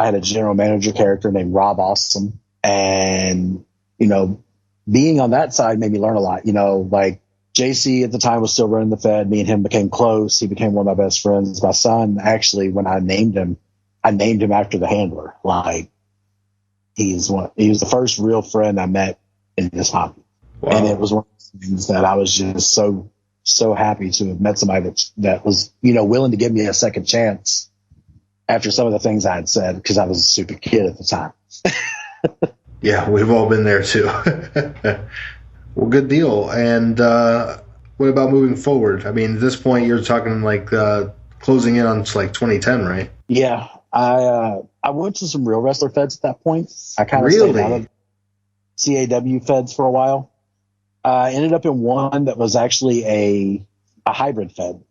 Speaker 6: had a general manager character named Rob Awesome, and being on that side made me learn a lot. Like JC at the time was still running the Fed. Me and him became close. He became one of my best friends. My son, actually, when I named him after the handler. Like he was the first real friend I met in this hobby. Wow. And it was one of those things that I was just so happy to have met somebody that was, willing to give me a second chance after some of the things I had said, because I was a stupid kid at the time.
Speaker 1: Yeah, we've all been there too. Well, good deal. And what about moving forward? I mean, at this point, you're talking like closing in on like 2010, right?
Speaker 6: Yeah, I went to some real wrestler feds at that point. I kind of stayed out of CAW feds for a while. I ended up in one that was actually a hybrid fed.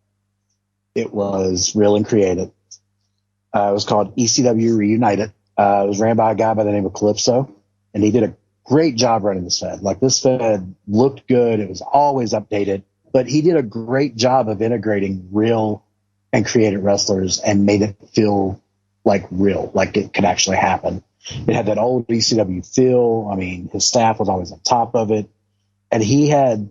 Speaker 6: It was real and created. It was called ECW Reunited. It was ran by a guy by the name of Calypso, and he did a great job running this fed. Like, this fed looked good. It was always updated, but he did a great job of integrating real and created wrestlers and made it feel like real, like it could actually happen. It had that old ECW feel. I mean, his staff was always on top of it, and he had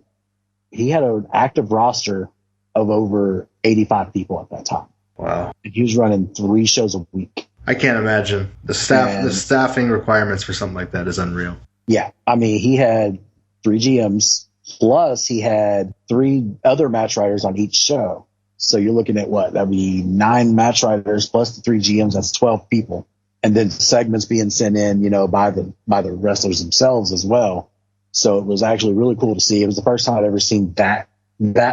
Speaker 6: an active roster of over 85 people at that time.
Speaker 1: Wow.
Speaker 6: And he was running 3 shows a week.
Speaker 1: I can't imagine. The staffing requirements for something like that is unreal.
Speaker 6: Yeah. I mean, he had 3 GMs, plus he had 3 other match writers on each show. So you're looking at what? That'd be 9 match writers plus the 3 GMs. That's 12 people. And then segments being sent in, by the wrestlers themselves as well. So it was actually really cool to see. It was the first time I'd ever seen that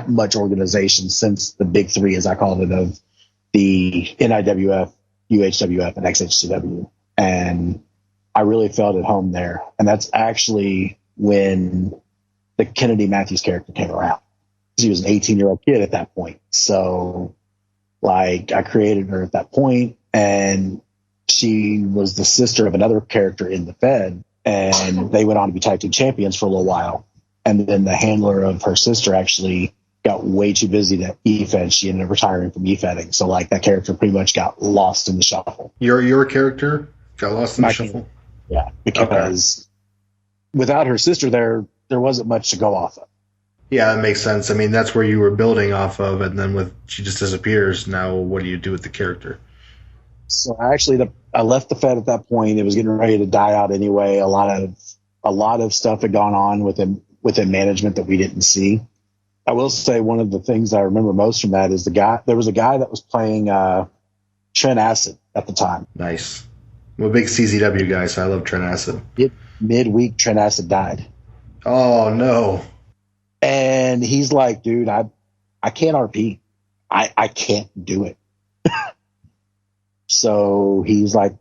Speaker 6: much organization since the big 3, as I called it, of the NIWF, UHWF, and XHCW. And I really felt at home there. And that's actually when the Kennedy Matthews character came around. She was an 18-year-old kid at that point. So, I created her at that point, and she was the sister of another character in the Fed, and they went on to be tag team champions for a little while. And then the handler of her sister actually got way too busy to EFed. She ended up retiring from EFedding. So, that character pretty much got lost in the shuffle.
Speaker 1: Your character got lost in the shuffle?
Speaker 6: Yeah, because without her sister there wasn't much to go off of.
Speaker 1: Yeah, that makes sense. I mean, that's where you were building off of, and then she just disappears. Now, what do you do with the character?
Speaker 6: So I left the Fed at that point. It was getting ready to die out anyway. A lot of stuff had gone on within management that we didn't see. I will say one of the things I remember most from that is there was a guy that was playing Trent Acid at the time.
Speaker 1: Nice. I'm a big CZW guy, so I love Trent Acid.
Speaker 6: Midweek, Trent Acid died.
Speaker 1: Oh, no.
Speaker 6: And he's like, dude, I can't RP. I can't do it. So he's like,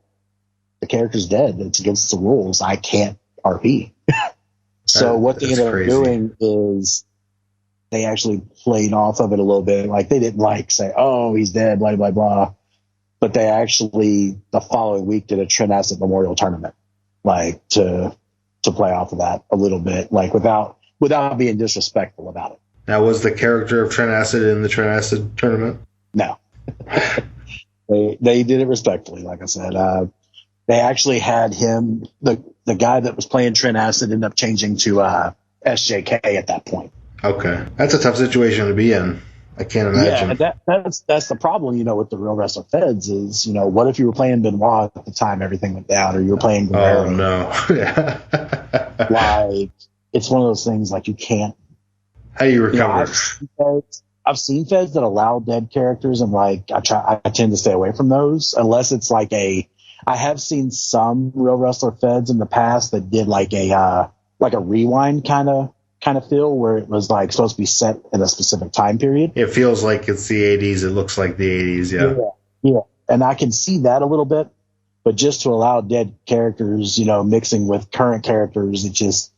Speaker 6: the character's dead. It's against the rules. I can't RP. So what they ended up doing is they actually played off of it a little bit. They didn't say, oh, he's dead, blah, blah, blah. But they actually, the following week, did a Trent Acid Memorial Tournament, to play off of that a little bit, without being disrespectful about it.
Speaker 1: Now, was the character of Trent Acid in the Trent Acid tournament?
Speaker 6: No. They did it respectfully, like I said. They actually had him, the guy that was playing Trent Acid ended up changing to SJK at that point.
Speaker 1: Okay. That's a tough situation to be in. I can't imagine.
Speaker 6: Yeah, that's the problem, with the Real Wrestler Feds is, what if you were playing Benoit at the time everything went down, or you were playing Guerrero?
Speaker 1: Oh, no. Yeah.
Speaker 6: It's one of those things, you can't.
Speaker 1: How do you recover?
Speaker 6: I've seen Feds that allow dead characters, and I tend to stay away from those unless it's I have seen some Real Wrestler Feds in the past that did a rewind kind of feel where it was supposed to be set in a specific time period.
Speaker 1: It feels like it's the 80s. It looks like the 80s.
Speaker 6: Yeah. And I can see that a little bit, but just to allow dead characters, mixing with current characters,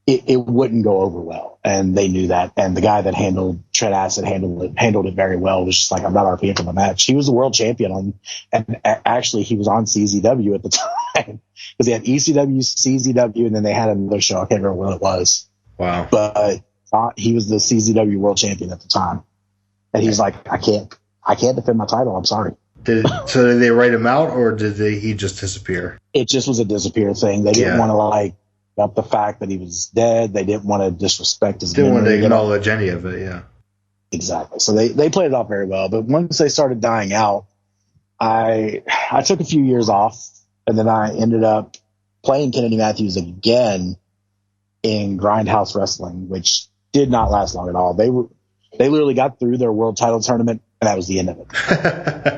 Speaker 6: it wouldn't go over well. And they knew that. And the guy that handled Trent Acid handled it very well. It was just I'm not RPing for the match. He was the world champion and actually he was on CZW at the time because they had ECW, CZW, and then they had another show. I can't remember what it was.
Speaker 1: Wow.
Speaker 6: But he was the CZW world champion at the time. And he's like, I can't defend my title. I'm sorry.
Speaker 1: Did they write him out, or did he just disappear?
Speaker 6: It just was a disappear thing. They didn't want to up the fact that he was dead. They didn't want to disrespect his memory.
Speaker 1: Didn't want to acknowledge any of it, yeah.
Speaker 6: Exactly. So they played it off very well. But once they started dying out, I took a few years off, and then I ended up playing Kennedy Matthews again in Grindhouse Wrestling, which did not last long at all. They literally got through their world title tournament, and that was the end of it.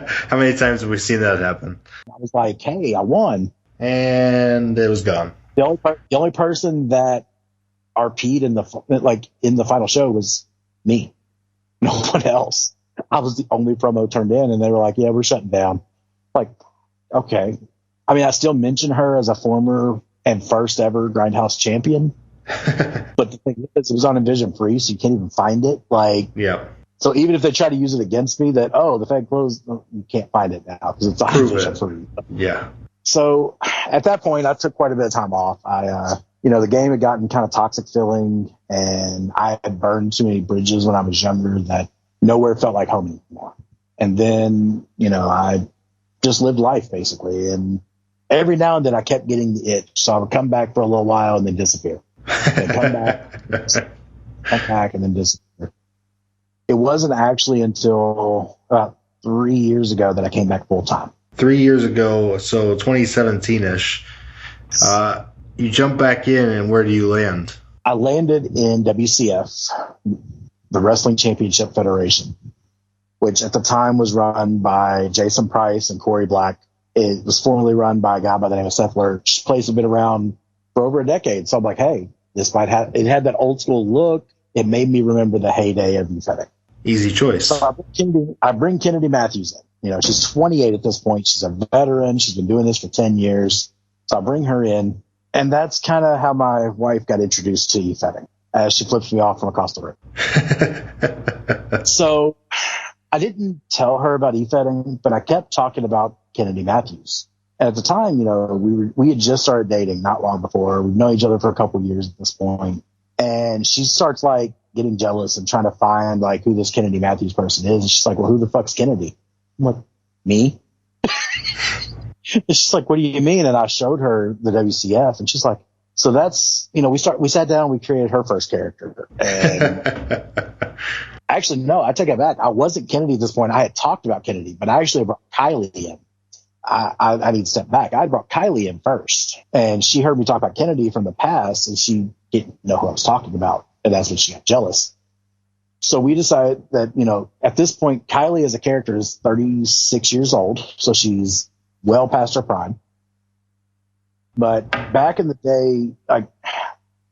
Speaker 1: How many times have we seen that happen?
Speaker 6: I was like, hey, I won.
Speaker 1: And it was gone.
Speaker 6: The only person that RP'd in the final show was me. No one else. I was the only promo turned in, and they were like, yeah, we're shutting down. Okay. I mean, I still mention her as a former and first ever Grindhouse champion. But the thing is, it was on Envision Free, so you can't even find it.
Speaker 1: Yeah.
Speaker 6: So even if they try to use it against me, that the Fed closed, you can't find it now because it's on Envision Free.
Speaker 1: Yeah.
Speaker 6: So at that point, I took quite a bit of time off. The game had gotten kind of toxic feeling, and I had burned too many bridges when I was younger that nowhere felt like home anymore. And then, I just lived life basically. And every now and then I kept getting the itch. So I would come back for a little while and then disappear. Then come back and then disappear. It wasn't actually until about 3 years ago that I came back full time.
Speaker 1: 3 years ago, so 2017-ish. You jump back in, and where do you land?
Speaker 6: I landed in WCF, the Wrestling Championship Federation, which at the time was run by Jason Price and Corey Black. It was formerly run by a guy by the name of Seth Lurch. Place had been around for over a decade. So I'm like, hey, this might have, it had that old school look. It made me remember the heyday of EFed.
Speaker 1: Easy choice.
Speaker 6: So I bring Kennedy Matthews in. You know, she's 28 at this point. She's a veteran. She's been doing this for 10 years. So I bring her in. And that's kind of how my wife got introduced to EFedding, as she flips me off from across the room. So I didn't tell her about EFedding, but I kept talking about Kennedy Matthews. And at the time, you know, we had just started dating not long before. We've known each other for a couple of years at this point. And she starts like getting jealous and trying to find like who this Kennedy Matthews person is. And she's like, well, who the fuck's Kennedy? I'm like, me? And she's like, what do you mean? And I showed her the WCF and she's like, so that's, you know, we sat down and we created her first character. And actually, no, I take it back. I wasn't Kennedy at this point. I had talked about Kennedy, but I actually brought Kylie in. I need to step back. I brought Kylie in first, and she heard me talk about Kennedy from the past, and she didn't know who I was talking about, and that's when she got jealous. So we decided that, you know, at this point, Kylie as a character is 36 years old, so she's well past her prime. But back in the day,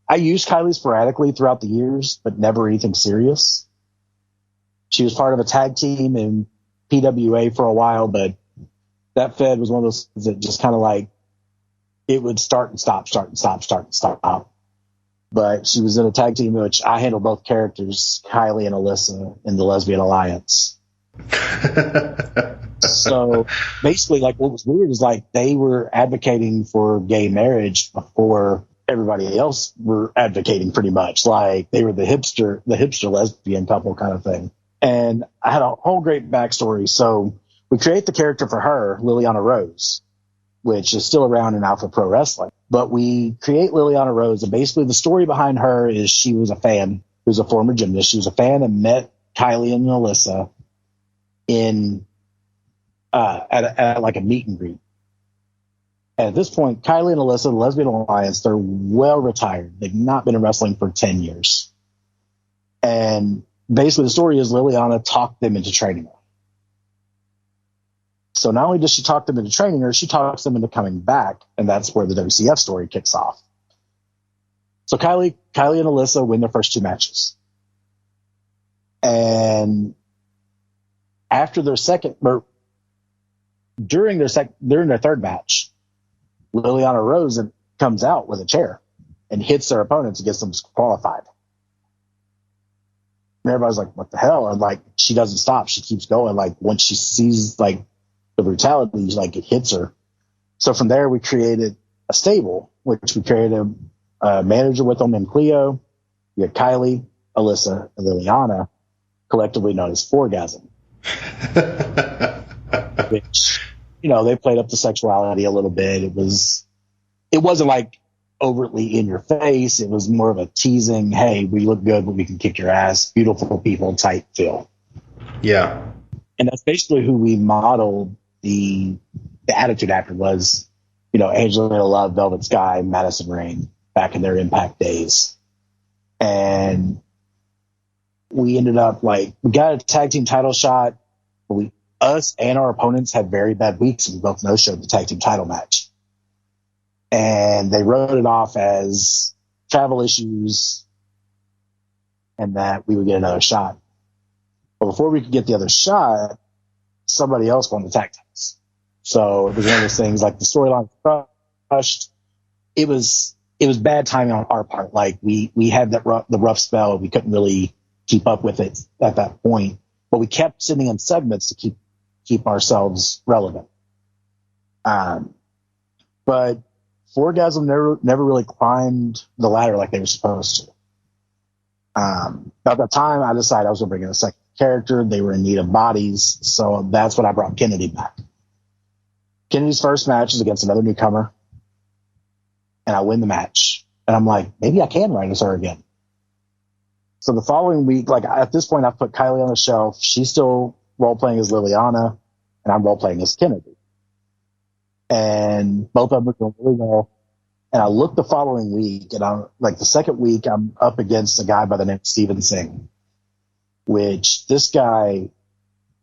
Speaker 6: I used Kylie sporadically throughout the years, but never anything serious. She was part of a tag team in PWA for a while, but that Fed was one of those things that just kind of like, it would start and stop, start and stop, start and stop. But she was in a tag team in which I handled both characters, Kylie and Alyssa, in the Lesbian Alliance. So basically, like, what was weird is like they were advocating for gay marriage before everybody else were advocating, pretty much. Like they were the hipster lesbian couple kind of thing. And I had a whole great backstory. So we create the character for her, Liliana Rose, which is still around in Alpha Pro Wrestling. But we create Liliana Rose, and basically the story behind her is she was a fan who's a former gymnast. She was a fan and met Kylie and Alyssa in at like a meet and greet. And at this point, Kylie and Alyssa, the Lesbian Alliance, they're well retired. They've not been in wrestling for 10 years. And basically the story is Liliana talked them into training her. So not only does she talk them into training her, she talks them into coming back, and that's where the WCF story kicks off. So Kylie and Alyssa win their first two matches. And after their during their third match, Liliana Rose comes out with a chair and hits their opponents and gets them disqualified. And everybody's like, what the hell? And like, she doesn't stop. She keeps going. Like, once she sees like the brutality, like, it hits her. So from there, we created a stable, which we created a manager with them named Cleo. We had Kylie, Alyssa, and Liliana, collectively known as Fourgasm. Which, you know, they played up the sexuality a little bit. It wasn't like overtly in your face. It was more of a teasing, hey, we look good, but we can kick your ass, beautiful people type feel.
Speaker 1: Yeah.
Speaker 6: And that's basically who we modeled the attitude after was, you know, Angelina Love, Velvet Sky, Madison Rain back in their Impact days. And we ended up like, we got a tag team title shot. Us and our opponents had very bad weeks, and we both no-showed the tag team title match. And they wrote it off as travel issues and that we would get another shot. But before we could get the other shot, somebody else won the tag teams. So it was one of those things, like the storyline crushed. It was bad timing on our part. Like we had the rough spell. We couldn't really keep up with it at that point, but we kept sending them segments to keep ourselves relevant. But Fourgasm never really climbed the ladder like they were supposed to. At that time, I decided I was going to bring in a second character. They were in need of bodies, so that's when I brought Kennedy back. Kennedy's first match is against another newcomer, and I win the match. And I'm like, maybe I can write as her again. So the following week, like at this point, I've put Kylie on the shelf. She's still role-playing as Liliana, and I'm role-playing as Kennedy. And both of them are doing really well. And I look the following week, and I'm like the second week, I'm up against a guy by the name of Steven Singh, which this guy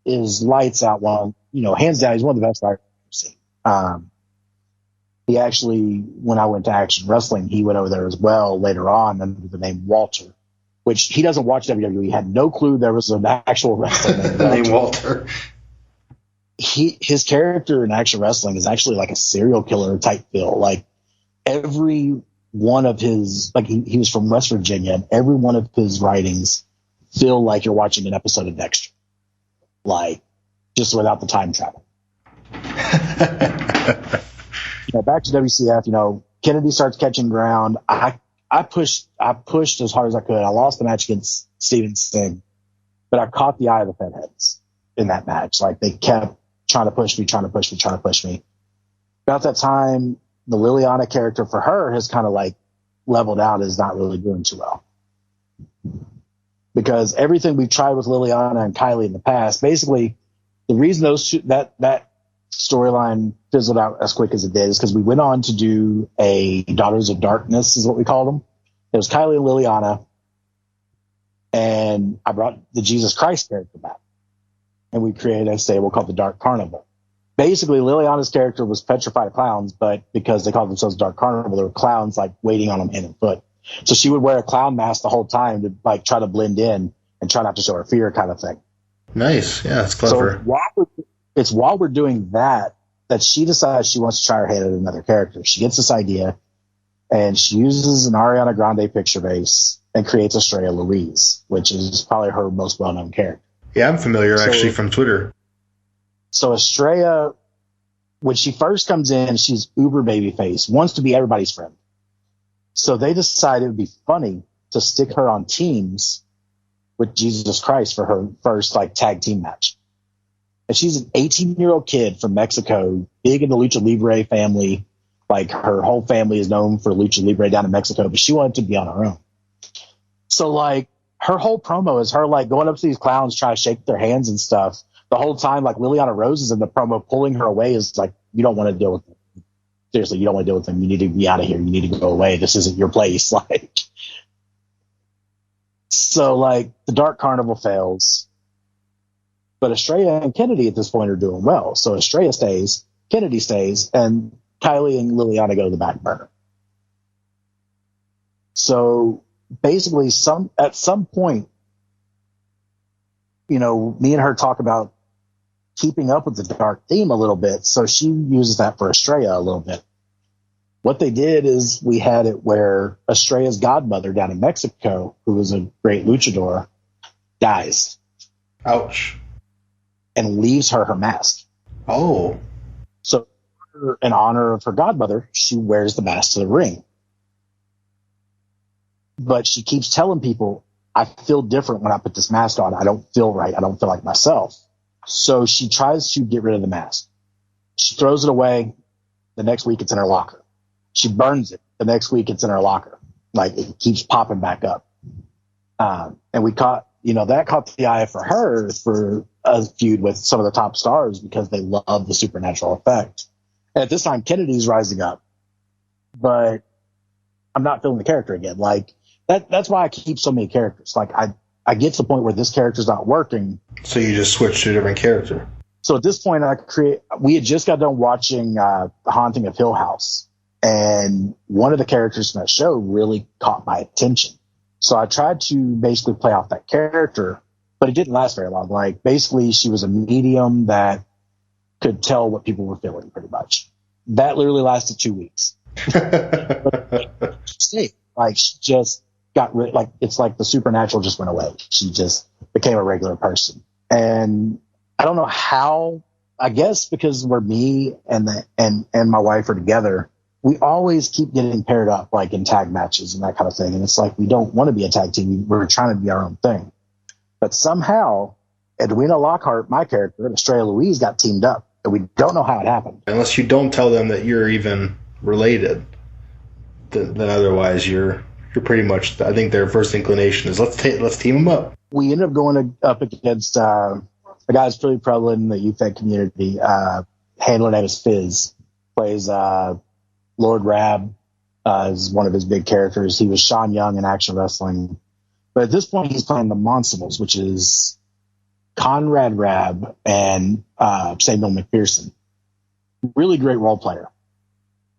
Speaker 6: is lights out. One, hands down, he's one of the best writers I've seen. He actually, when I went to Action Wrestling, he went over there as well later on under the name Walter, which he doesn't watch WWE. He had no clue there was an actual wrestler
Speaker 7: named Walter.
Speaker 6: His character in Action Wrestling is actually like a serial killer type feel. Like every one of his, like he was from West Virginia, and every one of his writings feel like you're watching an episode of Dexter, like just without the time travel. Back to WCF, Kennedy starts catching ground. I pushed as hard as I could. I lost the match against Steven Singh, but I caught the eye of the Fed heads in that match. Like they kept trying to push me. About that time, the Liliana character for her has kind of like leveled out, is not really doing too well. Because everything we've tried with Liliana and Kylie in the past, basically the reason that storyline fizzled out as quick as it did is because we went on to do a Daughters of Darkness, is what we called them. It was Kylie and Liliana, and I brought the Jesus Christ character back, and we created a stable called the Dark Carnival. Basically, Liliana's character was petrified of clowns, but because they called themselves Dark Carnival, there were clowns like waiting on them hand and foot. So she would wear a clown mask the whole time to like try to blend in and try not to show her fear, kind of thing.
Speaker 7: Nice, yeah, that's clever.
Speaker 6: So while we're doing that she decides she wants to try her hand at another character. She gets this idea, and she uses an Ariana Grande picture base and creates Estrella Louise, which is probably her most well-known character.
Speaker 7: Yeah, I'm familiar actually from Twitter.
Speaker 6: So Estrella, when she first comes in, she's uber babyface, wants to be everybody's friend. So they decided it would be funny to stick her on teams with Jesus Christ for her first like tag team match. And she's an 18-year-old kid from Mexico, big in the Lucha Libre family. Like her whole family is known for Lucha Libre down in Mexico, but she wanted to be on her own. So like her whole promo is her like going up to these clowns, trying to shake their hands and stuff. The whole time, like Liliana Rose is in the promo pulling her away, is like, you don't want to deal with them. Seriously, you don't want to deal with them. You need to be out of here. You need to go away. This isn't your place. Like, so like the Dark Carnival fails. But Estrella and Kennedy at this point are doing well. So Estrella stays, Kennedy stays, and Kylie and Liliana go to the back burner. So basically, at some point, me and her talk about keeping up with the dark theme a little bit. So she uses that for Estrella a little bit. What they did is we had it where Estrella's godmother down in Mexico, who was a great luchador, dies.
Speaker 7: Ouch.
Speaker 6: And leaves her mask.
Speaker 7: Oh.
Speaker 6: So in honor of her godmother, she wears the mask to the ring. But she keeps telling people, I feel different when I put this mask on. I don't feel right. I don't feel like myself. So she tries to get rid of the mask. She throws it away. The next week it's in her locker. She burns it. The next week it's in her locker. Like it keeps popping back up. And we caught, that caught the eye for her for a feud with some of the top stars because they love the supernatural effect. And at this time, Kennedy's rising up, but I'm not feeling the character again. Like that's why I keep so many characters. Like I get to the point where this character's not working.
Speaker 7: So you just switch to a different character.
Speaker 6: So at this point, we had just got done watching The Haunting of Hill House, and one of the characters from that show really caught my attention. So I tried to basically play off that character, but it didn't last very long. Like basically she was a medium that could tell what people were feeling pretty much. That literally lasted 2 weeks. Like she just got rid, like it's like the supernatural just went away. She just became a regular person. And I don't know how, I guess because we're me and my wife are together, we always keep getting paired up like in tag matches and that kind of thing. And it's like, we don't want to be a tag team. We're trying to be our own thing. But somehow Edwina Lockhart, my character, and Estrella Louise got teamed up. And we don't know how it happened.
Speaker 7: Unless you don't tell them that you're even related, then otherwise you're pretty much. I think their first inclination is let's team them up.
Speaker 6: We ended up going up against a guy who's pretty prevalent in the EFed community. Handler name is Fizz. Plays Lord Rab is one of his big characters. He was Sean Young in Action Wrestling. But at this point, he's playing the Monstables, which is Conrad Rab and Samuel McPherson. Really great role player.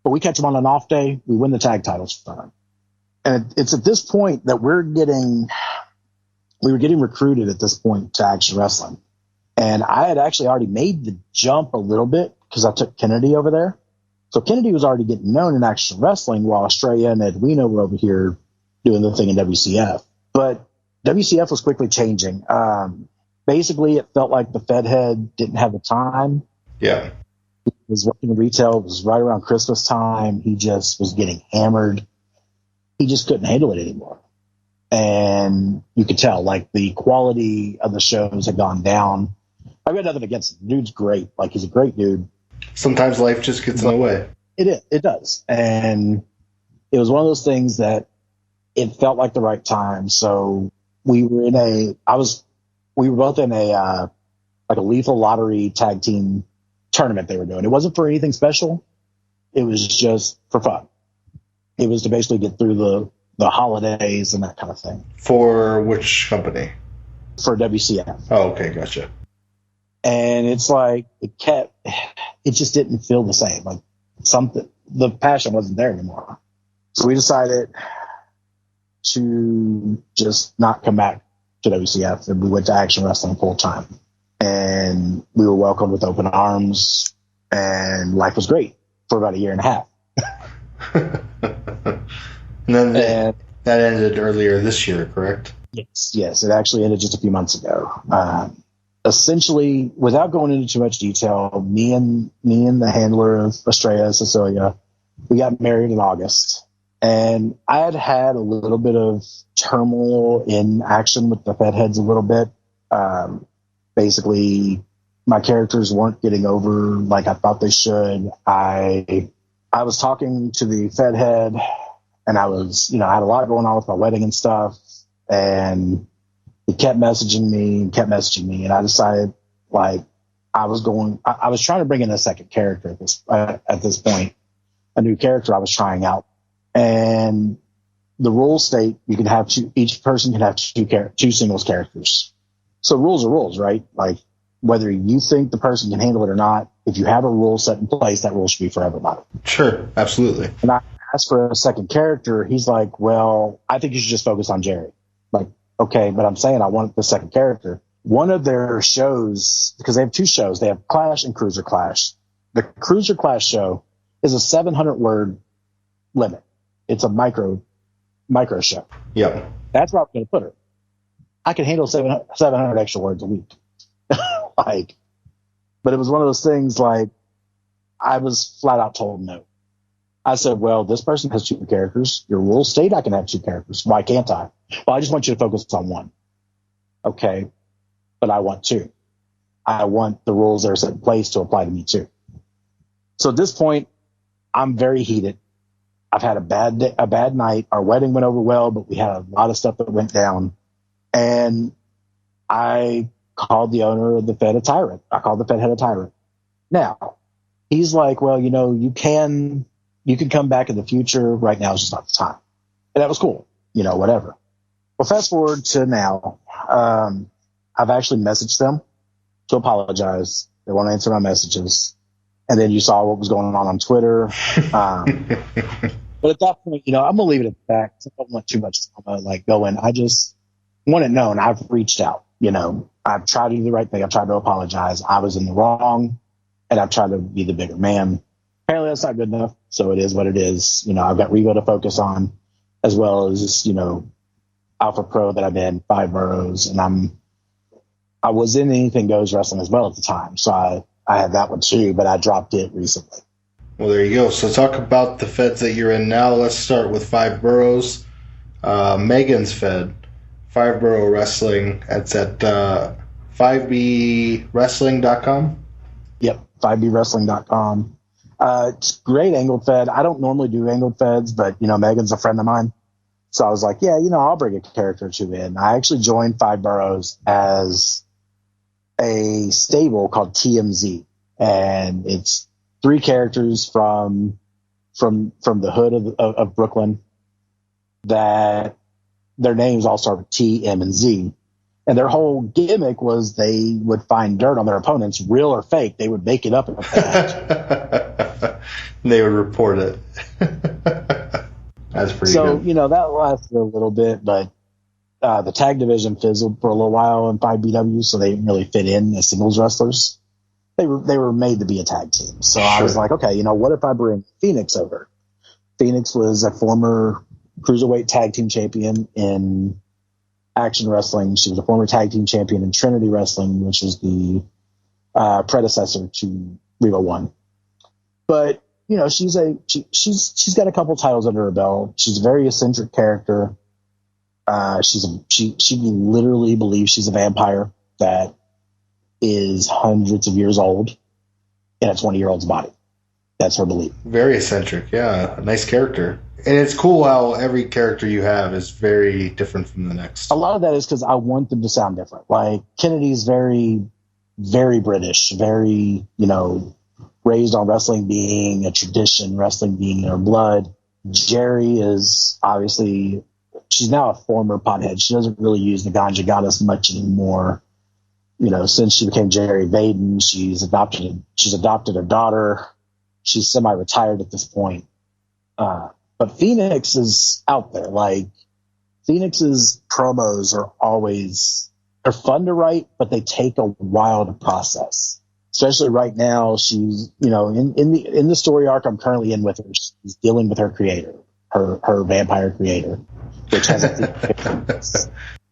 Speaker 6: But we catch him on an off day. We win the tag titles from him. And it's at this point that we were getting recruited at this point to Action Wrestling. And I had actually already made the jump a little bit because I took Kennedy over there. So Kennedy was already getting known in Action Wrestling while Estrella and Edwina were over here doing the thing in WCF. But WCF was quickly changing. Basically, it felt like the Fed head didn't have the time.
Speaker 7: Yeah.
Speaker 6: He was working in retail. It was right around Christmas time. He just was getting hammered. He just couldn't handle it anymore. And you could tell, like, the quality of the shows had gone down. I've got nothing against him. The dude's great. Like, he's a great dude.
Speaker 7: Sometimes life just gets in the way.
Speaker 6: It does. And it was one of those things that it felt like the right time. So we were both in a lethal lottery tag team tournament they were doing. It wasn't for anything special. It was just for fun. It was to basically get through the holidays and that kind of thing.
Speaker 7: For which company?
Speaker 6: For WCF.
Speaker 7: Oh, okay, gotcha.
Speaker 6: And it's like it just didn't feel the same. Like the passion wasn't there anymore. So we decided to just not come back to WCF, and we went to Action Wrestling full time. And we were welcomed with open arms, and life was great for about a year and a half.
Speaker 7: And then that ended earlier this year, correct?
Speaker 6: Yes, it actually ended just a few months ago. Essentially, without going into too much detail, me and the handler of Estrella, Cecilia, we got married in August. And I had a little bit of turmoil in Action with the Fed heads a little bit. Basically, my characters weren't getting over like I thought they should. I was talking to the Fed head, and I had a lot going on with my wedding and stuff. And he kept messaging me, and I decided, like, I was trying to bring in a second character at this point, a new character I was trying out. And the rules state you can have each person can have two singles characters. So rules are rules, right? Like, whether you think the person can handle it or not, if you have a rule set in place, that rule should be for everybody.
Speaker 7: Sure, absolutely.
Speaker 6: And I asked for a second character. He's like, well, I think you should just focus on Jerry. Like, okay, but I'm saying I want the second character. One of their shows, because they have two shows, they have Clash and Cruiser Clash. The Cruiser Clash show is a 700-word limit. It's a micro show.
Speaker 7: Yep.
Speaker 6: That's where I'm going to put her. I can handle 700 extra words a week. But it was one of those things, like, I was flat out told no. I said, well, this person has two characters. Your rules state I can have two characters. Why can't I? Well, I just want you to focus on one. Okay, but I want two. I want the rules that are set in place to apply to me too. So at this point, I'm very heated. I've had a bad night. Our wedding went over well, but we had a lot of stuff that went down. And I called the owner of the Fed a tyrant. I called the Fed head a tyrant. Now, he's like, well, you can come back in the future. Right now is just not the time. And that was cool. Whatever. Well, fast forward to now. I've actually messaged them to apologize. They won't answer my messages. And then you saw what was going on Twitter. But at that point, I'm going to leave it at that. I don't want too much going. I just want it known. I've reached out. I've tried to do the right thing. I've tried to apologize. I was in the wrong, and I've tried to be the bigger man. Apparently that's not good enough. So it is what it is. I've got Revo to focus on, as well as, Alpha Pro that I'm in, 5 boroughs, and I was in Anything Goes Wrestling as well at the time. So I had that one too, but I dropped it recently.
Speaker 7: Well, there you go. So talk about the feds that you're in now. Let's start with 5 boroughs. Megan's Fed, 5 Borough Wrestling. That's at 5bwrestling.com.
Speaker 6: Yep. 5bwrestling.com. It's great angled fed. I don't normally do angled feds, but Megan's a friend of mine. So I was like, yeah, I'll bring a character or two in. I actually joined Five Boroughs as a stable called TMZ. And it's 3 characters from the hood of Brooklyn that their names all start with T, M, and Z. And their whole gimmick was they would find dirt on their opponents, real or fake. They would make it up in a match.
Speaker 7: They would report it. That's pretty good.
Speaker 6: So, that lasted a little bit, but the tag division fizzled for a little while in 5BW, so they didn't really fit in as singles wrestlers. They were made to be a tag team. So I was like, okay, what if I bring Phoenix over? Phoenix was a former cruiserweight tag team champion in Action Wrestling. She was a former tag team champion in Trinity Wrestling, which is the predecessor to Revo One. But she's got a couple titles under her belt. She's a very eccentric character. She literally believes she's a vampire that is hundreds of years old in a 20-year-old's body. That's her belief.
Speaker 7: Very eccentric, yeah. A nice character. And it's cool how every character you have is very different from the next.
Speaker 6: A lot of that is because I want them to sound different. Like, Kennedy's very, very British, very, raised on wrestling being a tradition, wrestling being in her blood. Jerry is obviously, she's now a former pothead. She doesn't really use the Ganja Goddess much anymore. Since she became Jerry Vaden, she's adopted a daughter. She's semi-retired at this point. But Phoenix is out there. Like, Phoenix's promos are fun to write, but they take a while to process. Especially right now, she's, in the story arc I'm currently in with her, she's dealing with her creator, her vampire creator, which has a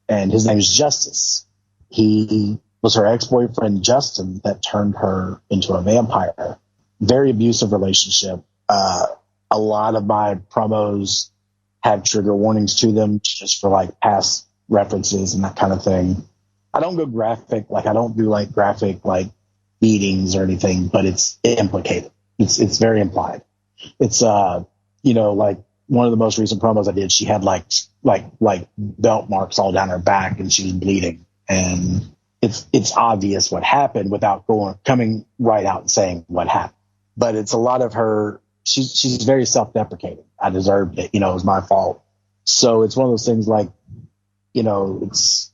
Speaker 6: and his name is Justice. He was her ex-boyfriend, Justin, that turned her into a vampire. Very abusive relationship. A lot of my promos have trigger warnings to them just for like past references and that kind of thing. I don't go graphic, like I don't do like graphic like beatings or anything, but it's implicated. It's very implied. It's like one of the most recent promos I did, she had like belt marks all down her back and she was bleeding. And it's obvious what happened without coming right out and saying what happened. But it's a lot of her. She's very self-deprecating. I deserved it. It was my fault. So it's one of those things like, it's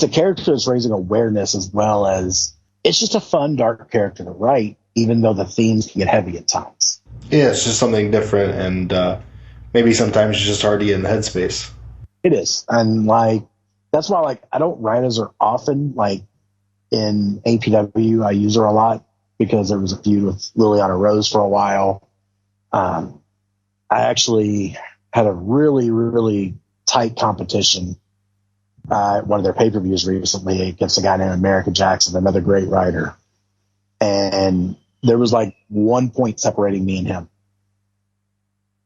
Speaker 6: a character that's raising awareness as well as it's just a fun, dark character to write, even though the themes can get heavy at times.
Speaker 7: Yeah, it's just something different, and maybe sometimes it's just hard to get in the headspace.
Speaker 6: It is. And that's why I don't write as her often. Like in APW, I use her a lot because there was a feud with Liliana Rose for a while. I actually had a really, really tight competition at one of their pay-per-views recently against a guy named America Jackson, another great writer. And there was 1 point separating me and him.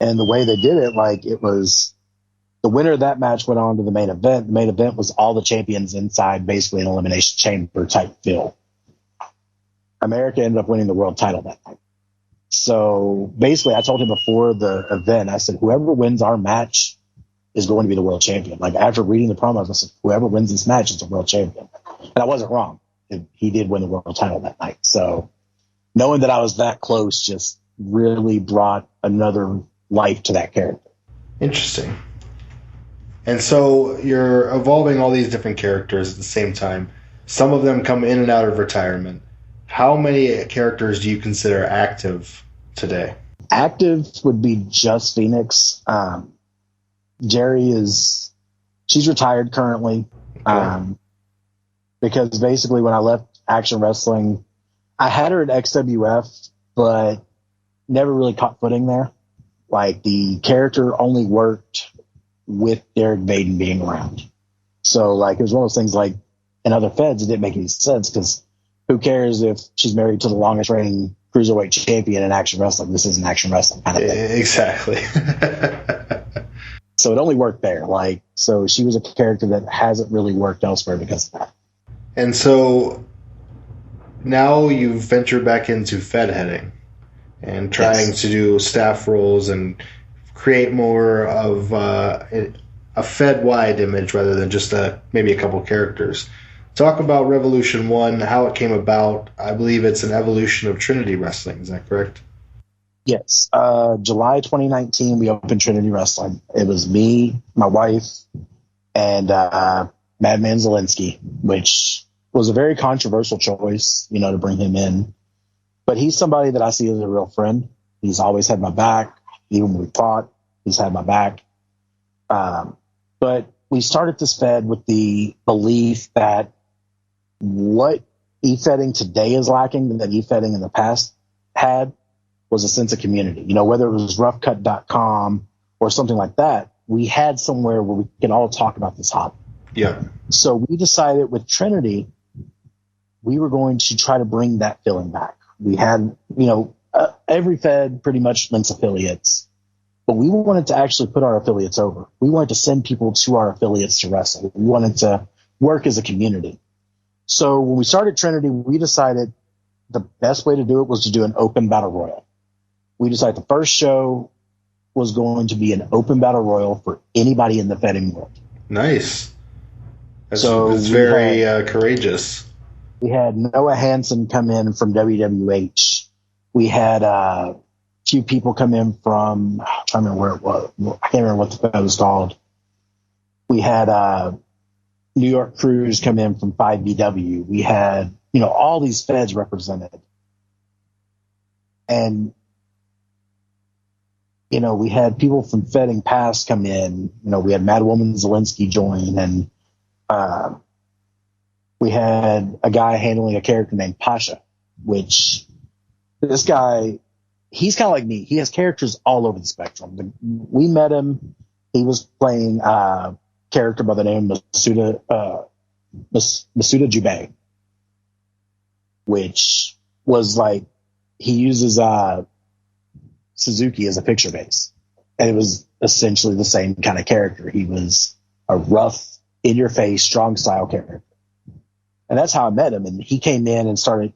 Speaker 6: And the way they did it, it was the winner of that match went on to the main event. The main event was all the champions inside, basically an elimination chamber type feel. America ended up winning the world title that night. So basically, I told him before the event, I said, whoever wins our match is going to be the world champion. After reading the promos, I said, whoever wins this match is the world champion. And I wasn't wrong. He did win the world title that night. So knowing that I was that close just really brought another life to that character.
Speaker 7: Interesting. And so you're evolving all these different characters at the same time. Some of them come in and out of retirement. How many characters do you consider active today?
Speaker 6: Active would be just Phoenix. Jerry she's retired currently. Okay. Because basically when I left Action Wrestling, I had her at XWF, but never really caught footing there. The character only worked with Derek Vaden being around. So it was one of those things in other feds, it didn't make any sense because who cares if she's married to the longest reigning cruiserweight champion in Action Wrestling? This isn't Action Wrestling kind of thing.
Speaker 7: Exactly.
Speaker 6: So it only worked there. So she was a character that hasn't really worked elsewhere because of that.
Speaker 7: And so now you've ventured back into Fed heading and trying to do staff roles and create more of a Fed-wide image rather than just maybe a couple characters. Talk about Revolution 1, how it came about. I believe it's an evolution of Trinity Wrestling. Is that correct?
Speaker 6: Yes. July 2019, we opened Trinity Wrestling. It was me, my wife, and Madman Zielinski, which was a very controversial choice, to bring him in. But he's somebody that I see as a real friend. He's always had my back. Even when we fought, he's had my back. But we started this Fed with the belief that what EFedding today is lacking that EFedding in the past had was a sense of community. Whether it was roughcut.com or something like that, we had somewhere where we could all talk about this hobby.
Speaker 7: Yeah.
Speaker 6: So we decided with Trinity, we were going to try to bring that feeling back. We had, every Fed pretty much links affiliates, but we wanted to actually put our affiliates over. We wanted to send people to our affiliates to wrestle. We wanted to work as a community. So when we started Trinity, we decided the best way to do it was to do an open battle royal. We decided the first show was going to be an open battle royal for anybody in the Fedding world.
Speaker 7: Nice. That's very courageous.
Speaker 6: We had Noah Hansen come in from WWH. We had a few people come in from, I'm trying to remember where it was. I can't remember what the Fed was called. We had New York Crews come in from 5BW. We had, all these Feds represented. And, we had people from Fedding Past come in. We had Madwoman Zielinski join, and we had a guy handling a character named Pasha, which this guy, he's kind of like me. He has characters all over the spectrum. We met him. He was playing a character by the name of Masuda Jubei, which was like, he uses Suzuki as a picture base. And it was essentially the same kind of character. He was a rough, in-your-face, strong style character. And that's how I met him. And he came in and started,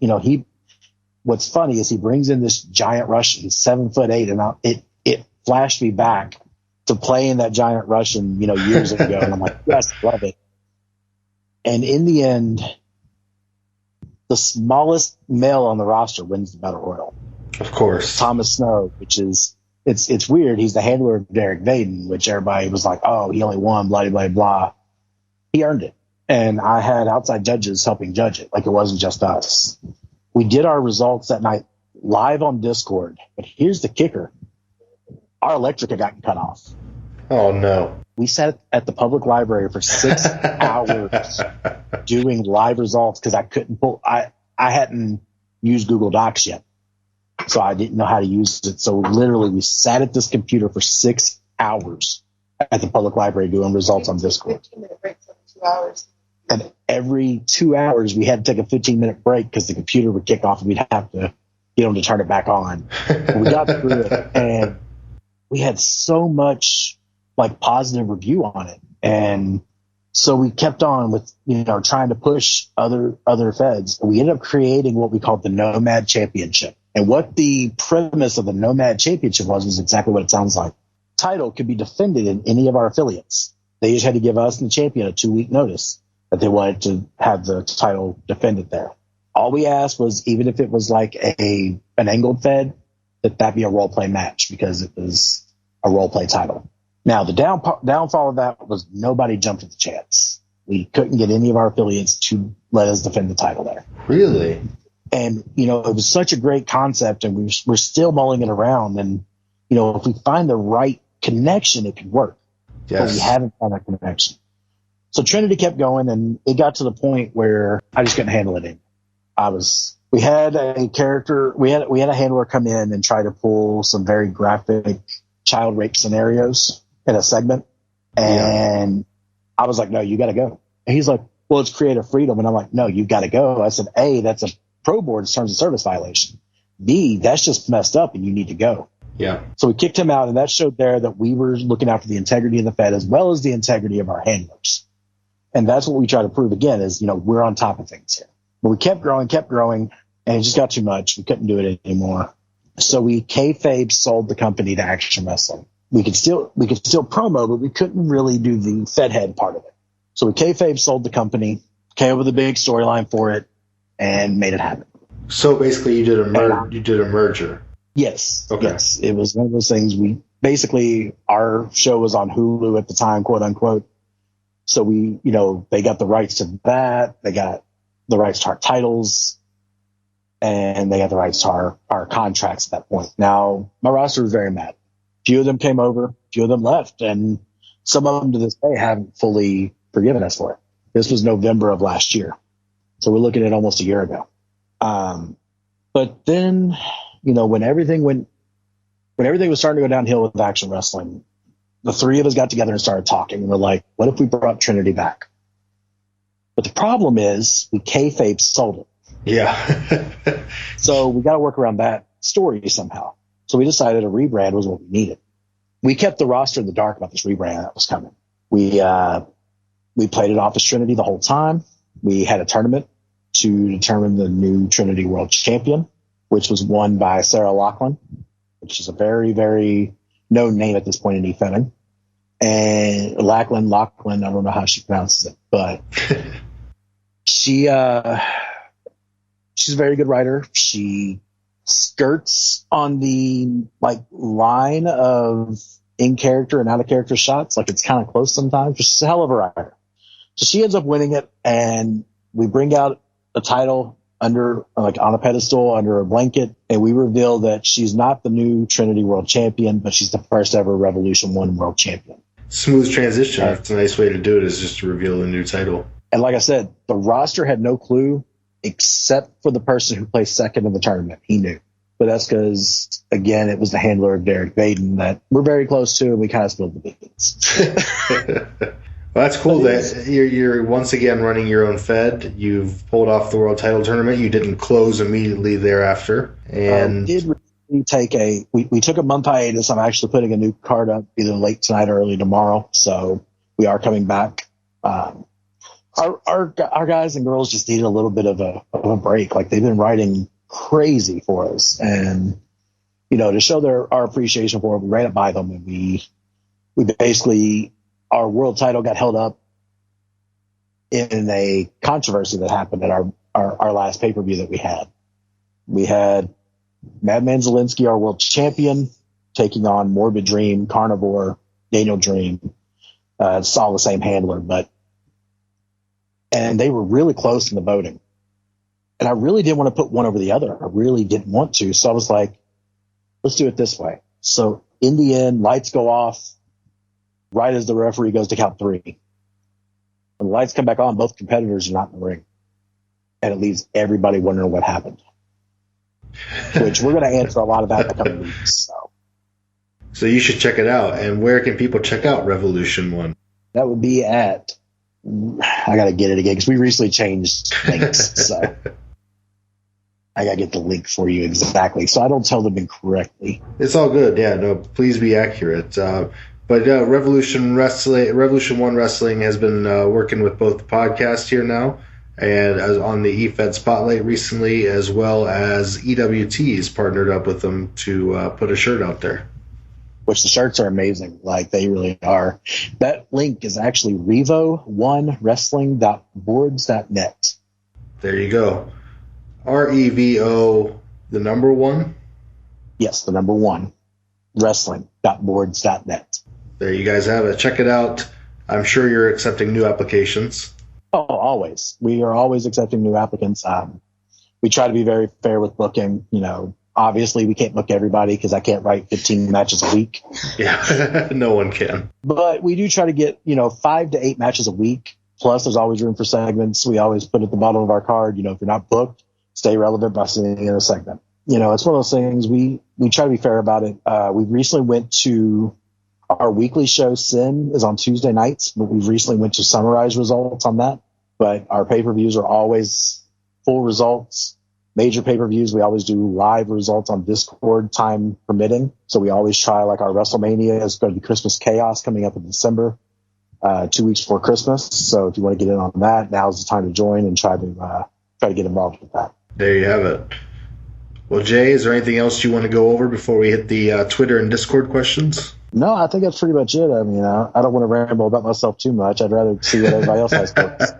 Speaker 6: what's funny is he brings in this giant Russian, 7'8", and it flashed me back to playing that giant Russian, years ago. And I'm like, yes, love it. And in the end, the smallest male on the roster wins the Battle Royal.
Speaker 7: Of course.
Speaker 6: Thomas Snow, which is, it's weird. He's the handler of Derek Vaden, which everybody was like, oh, he only won, blah, blah, blah. He earned it. And I had outside judges helping judge it. Like, it wasn't just us. We did our results that night live on Discord. But here's the kicker. Our electric had gotten cut off.
Speaker 7: Oh, no.
Speaker 6: We sat at the public library for 6 hours doing live results because I couldn't I hadn't used Google Docs yet. So I didn't know how to use it. So literally we sat at this computer for 6 hours at the public library doing results on Discord.
Speaker 8: 15-minute breaks every 2 hours.
Speaker 6: And every 2 hours we had to take a 15-minute break because the computer would kick off and we'd have to get them to turn it back on. We got through it and we had so much positive review on it. And so we kept on with, trying to push other Feds. We ended up creating what we called the Nomad Championship. And what the premise of the Nomad Championship was exactly what it sounds like. Title could be defended in any of our affiliates. They just had to give us and the champion a 2-week notice that they wanted to have the title defended there. All we asked was, even if it was like an angled Fed, that be a role play match because it was a role play title. Now, the downfall of that was nobody jumped at the chance. We couldn't get any of our affiliates to let us defend the title there.
Speaker 7: Really?
Speaker 6: And, it was such a great concept, and we're still mulling it around. And, if we find the right connection, it could work.
Speaker 7: Yes.
Speaker 6: But we haven't found that connection. So Trinity kept going, and it got to the point where I just couldn't handle it anymore. We had a character, we had a handler come in and try to pull some very graphic child rape scenarios in a segment. And I was like, no, you got to go. And he's like, well, it's creative freedom. And I'm like, no, you got to go. I said, A, that's a pro board's terms of service violation. B, that's just messed up and you need to go.
Speaker 7: Yeah.
Speaker 6: So we kicked him out, and that showed there that we were looking after the integrity of the Fed as well as the integrity of our handlers. And that's what we try to prove again is, we're on top of things here. But we kept growing, and it just got too much. We couldn't do it anymore. So we kayfabe sold the company to Action Wrestling. We could still promo, but we couldn't really do the Fed head part of it. So we kayfabe sold the company, came up with a big storyline for it, and made it happen.
Speaker 7: So basically, you did a merger.
Speaker 6: Yes.
Speaker 7: Okay.
Speaker 6: Yes. It was one of those things. Our show was on Hulu at the time, quote unquote. So they got the rights to that. They got the rights to our titles, and they got the rights to our contracts at that point. Now, my roster was very mad. A few of them came over, a few of them left, and some of them to this day haven't fully forgiven us for it. This was November of last year. So we're looking at almost a year ago. But then, when everything was starting to go downhill with Action Wrestling, the three of us got together and started talking, and we're like, what if we brought Trinity back? But the problem is we kayfabe sold it.
Speaker 7: Yeah.
Speaker 6: So we got to work around that story somehow. So we decided a rebrand was what we needed. We kept the roster in the dark about this rebrand that was coming. We played it off as Trinity the whole time. We had a tournament to determine the new Trinity World Champion, which was won by Sarah Lachlan, which is a very, very known name at this point in EFed. And Lachlan, I don't know how she pronounces it, but she's a very good writer. She skirts on the line of in character and out of character shots. It's kind of close sometimes. She's a hell of a writer. So she ends up winning it, and we bring out a title under on a pedestal under a blanket, and we reveal that she's not the new Trinity World Champion, but she's the first ever Revolution 1 World Champion.
Speaker 7: Smooth transition. That's a nice way to do it, is just to reveal a new title.
Speaker 6: And like I said, the roster had no clue except for the person who placed second in the tournament. He knew. But that's because, again, it was the handler of Derek Vaden that we're very close to, and we kind of spilled the beans.
Speaker 7: Well, that's cool that you're once again running your own Fed. You've pulled off the World Title Tournament. You didn't close immediately thereafter. And
Speaker 6: we took a month hiatus. I'm actually putting a new card up either late tonight or early tomorrow. So we are coming back. Our guys and girls just needed a little bit of a break. They've been writing crazy for us, and to show our appreciation for it, we ran it by them, and we basically, our world title got held up in a controversy that happened at our last pay-per-view that we had. We had Madman Zelinsky, our world champion, taking on Morbid Dream, Carnivore, Daniel Dream. It's all the same handler, and they were really close in the voting. And I really didn't want to put one over the other. I really didn't want to. So I was like, let's do it this way. So in the end, lights go off right as the referee goes to count 3. When the lights come back on, both competitors are not in the ring. And it leaves everybody wondering what happened. Which we're going to answer a lot of that in the coming weeks.
Speaker 7: So you should check it out. And where can people check out Revolution 1?
Speaker 6: That would be at, I got to get it again because we recently changed links. So I got to get the link for you exactly, so I don't tell them incorrectly.
Speaker 7: It's all good. Yeah, no, please be accurate. But Revolution 1 Wrestling has been working with both the podcast here now and as on the EFed Spotlight recently, as well as EWT's partnered up with them to put a shirt out there.
Speaker 6: Which the shirts are amazing. They really are. That link is actually revo1wrestling.boards.net.
Speaker 7: There you go. REVO, the number 1?
Speaker 6: Yes, the number 1. Wrestling.boards.net.
Speaker 7: There you guys have it. Check it out. I'm sure you're accepting new applications.
Speaker 6: Oh, always. We are always accepting new applicants. We try to be very fair with booking. Obviously, we can't book everybody because I can't write 15 matches a week.
Speaker 7: Yeah, no one can.
Speaker 6: But we do try to get, 5 to 8 matches a week. Plus, there's always room for segments. We always put at the bottom of our card, if you're not booked, stay relevant by sitting in a segment. It's one of those things. We try to be fair about it. We recently went to our weekly show. Sin is on Tuesday nights, but we recently went to summarize results on that. But our pay-per-views are always full results. Major pay-per-views, we always do live results on Discord, time permitting. So we always try, our WrestleMania is going to be Christmas Chaos coming up in December, 2 weeks before Christmas. So if you want to get in on that, now's the time to join and try try to get involved with that.
Speaker 7: There you have it. Well, Jay, is there anything else you want to go over before we hit the Twitter and Discord questions?
Speaker 6: No, I think that's pretty much it. I mean, I don't want to ramble about myself too much. I'd rather see what everybody else has for us.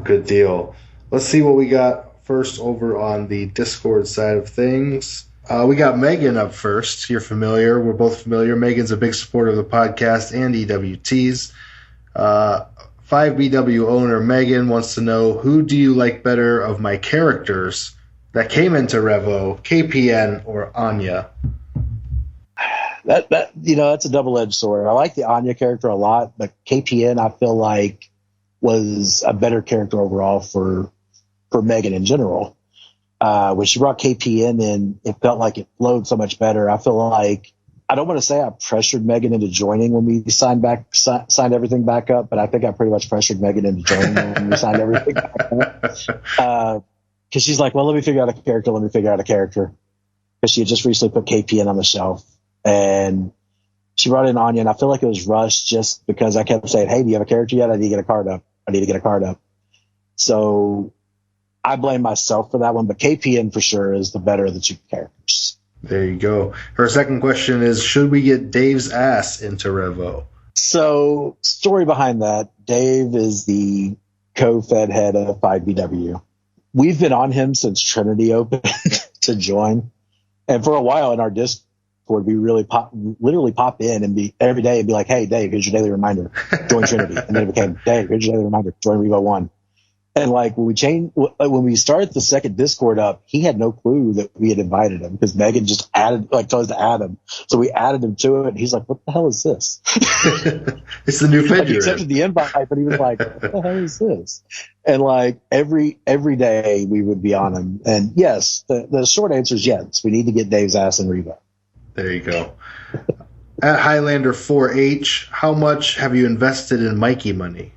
Speaker 7: Good deal. Let's see what we got first over on the Discord side of things. We got Megan up first. You're familiar. We're both familiar. Megan's a big supporter of the podcast and EWTs. 5BW owner Megan wants to know, who do you like better of my characters that came into Revo, KPN or Anya?
Speaker 6: That that's a double-edged sword. I like the Anya character a lot, but KPN I feel like was a better character overall for Megan in general. When she brought KPN in, it felt like it flowed so much better. I feel like, I don't want to say I pressured Megan into joining when we signed everything back up, but I think I pretty much pressured Megan into joining when we signed everything back up. Because she's like, well, let me figure out a character. Because she had just recently put KPN on the shelf. And she brought in Anya, and I feel like it was rushed just because I kept saying, hey, do you have a character yet? I need to get a card up. So I blame myself for that one, but KPN for sure is the better of the two characters.
Speaker 7: There you go. Her second question is, should we get Dave's ass into Revo?
Speaker 6: So, story behind that, Dave is the co-fed head of 5BW. We've been on him since Trinity opened to join. And for a while in our Discord, we literally pop in and be every day and be like, hey, Dave, here's your daily reminder. Join Trinity. And then it became, Dave, here's your daily reminder. Join Revo 1. And like when we started the second Discord up, he had no clue that we had invited him because Megan just told us to add him. So we added him to it. And he's like, what the hell is this?
Speaker 7: It's the new Fed.
Speaker 6: He accepted the invite, but he was like, what the hell is this? And like every day we would be on him. And yes, the short answer is yes. We need to get Dave's ass in Revo.
Speaker 7: There you go. At Highlander 4H, how much have you invested in Mikey money?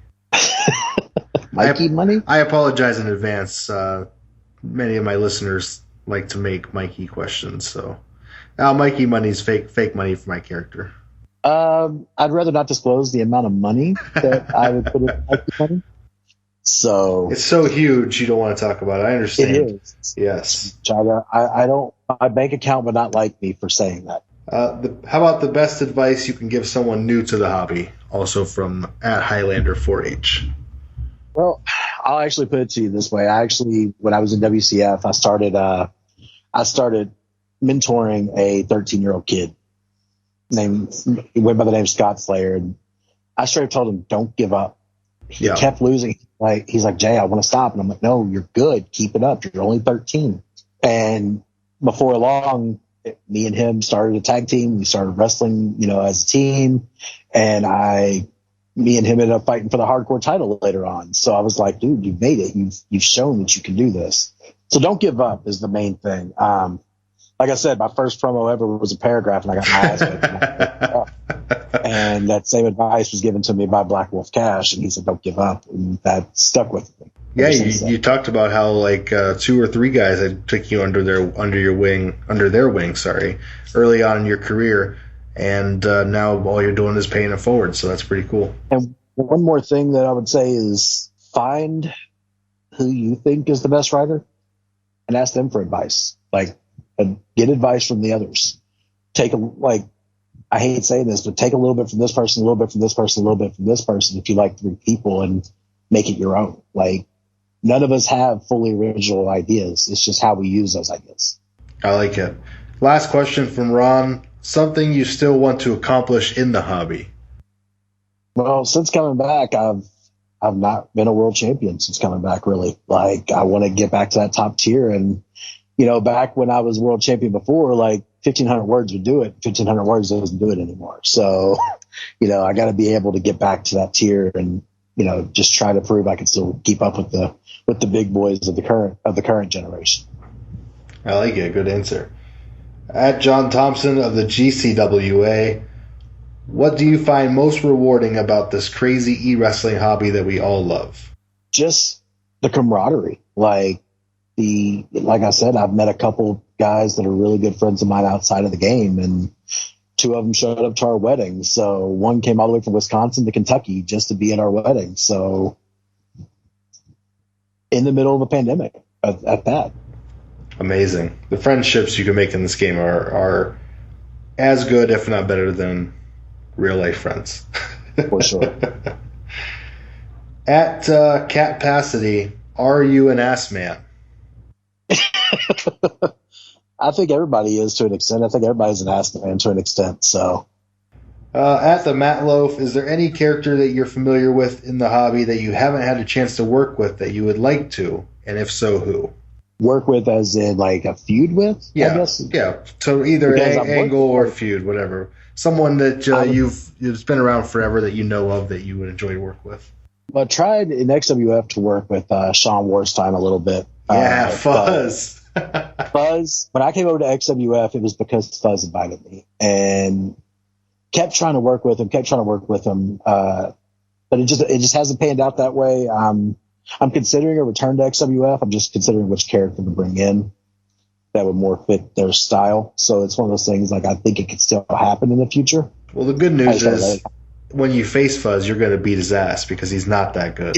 Speaker 6: Mikey money?
Speaker 7: I apologize in advance. Many of my listeners like to make Mikey questions, so Mikey money is fake money for my character.
Speaker 6: I'd rather not disclose the amount of money that I would put in Mikey money. So
Speaker 7: it's so huge you don't want to talk about it. I understand.
Speaker 6: It is.
Speaker 7: Yes.
Speaker 6: I don't. My bank account would not like me for saying that.
Speaker 7: How about the best advice you can give someone new to the hobby? Also from at Highlander 4H.
Speaker 6: Well, I'll actually put it to you this way. When I was in WCF, I started mentoring a 13-year-old kid he went by the name Scott Slayer, and I straight up told him, don't give up. He kept losing. He's like, Jay, I want to stop. And I'm like, no, you're good. Keep it up. You're only 13. And before long, me and him started a tag team. We started wrestling, as a team. And me and him ended up fighting for the hardcore title later on. So I was like, dude, you've made it. You've shown that you can do this. So don't give up is the main thing. Like I said, my first promo ever was a paragraph, and I got my ass kicked. And that same advice was given to me by Black Wolf Cash, and he said, don't give up. And that stuck with me.
Speaker 7: Yeah, you talked about how like 2 or 3 guys had took you under their wing, early on in your career, and now all you're doing is paying it forward. So that's pretty cool.
Speaker 6: And one more thing that I would say is find who you think is the best writer and ask them for advice. Get advice from the others. I hate saying this, but take a little bit from this person, a little bit from this person, a little bit from this person if you like 3 people, and make it your own. None of us have fully original ideas. It's just how we use those ideas.
Speaker 7: I like it. Last question from Ron. Something you still want to accomplish in the hobby?
Speaker 6: Well, since coming back, I've not been a world champion since coming back, really. I want to get back to that top tier. And, back when I was world champion before, 1,500 words would do it. 1,500 words doesn't do it anymore. So, I got to be able to get back to that tier and, just try to prove I can still keep up with the big boys of the current generation.
Speaker 7: I like it. Good answer. At John Thompson of the GCWA, what do you find most rewarding about this crazy e-wrestling hobby that we all love?
Speaker 6: Just the camaraderie. Like I said, I've met a couple guys that are really good friends of mine outside of the game, and 2 of them showed up to our wedding. So one came all the way from Wisconsin to Kentucky just to be at our wedding. So in the middle of a pandemic at that.
Speaker 7: Amazing. The friendships you can make in this game are as good, if not better, than real life friends.
Speaker 6: For sure.
Speaker 7: At Capacity, are you an ass man?
Speaker 6: I think everybody is to an extent. I think everybody's an ass man to an extent. So,
Speaker 7: at the Matt Loaf, is there any character that you're familiar with in the hobby that you haven't had a chance to work with that you would like to? And if so, who?
Speaker 6: Work with as in like a feud with?
Speaker 7: Yeah.
Speaker 6: I guess.
Speaker 7: Yeah. So either angle or
Speaker 6: with,
Speaker 7: feud, whatever. Someone that you've been around forever that you know of that you would enjoy to work with.
Speaker 6: I tried in XWF to work with Sean Warstein a little bit.
Speaker 7: Yeah, Fuzz.
Speaker 6: Fuzz. When I came over to XWF, it was because Fuzz invited me and kept trying to work with him. But it just hasn't panned out that way. I'm considering a return to XWF. I'm just considering which character to bring in that would more fit their style. So it's one of those things like I think it could still happen in the future.
Speaker 7: Well, the good news is when you face Fuzz, you're going to beat his ass because he's not that good.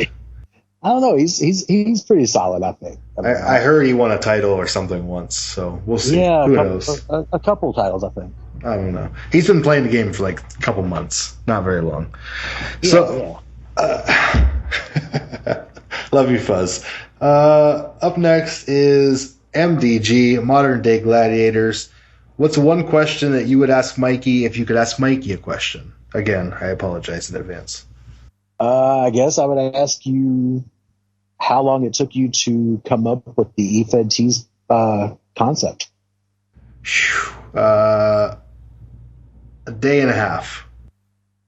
Speaker 6: I don't know. He's pretty solid, I think.
Speaker 7: I heard he won a title or something once, so we'll see.
Speaker 6: Yeah,
Speaker 7: who knows?
Speaker 6: A couple of titles, I think.
Speaker 7: I don't know. He's been playing the game for like a couple months, not very long. Love you, Fuzz. Up next is MDG, Modern Day Gladiators. What's one question that you would ask Mikey if you could ask Mikey a question? Again, I apologize in advance.
Speaker 6: I guess I would ask you how long it took you to come up with the EFed tease concept.
Speaker 7: A day and a half.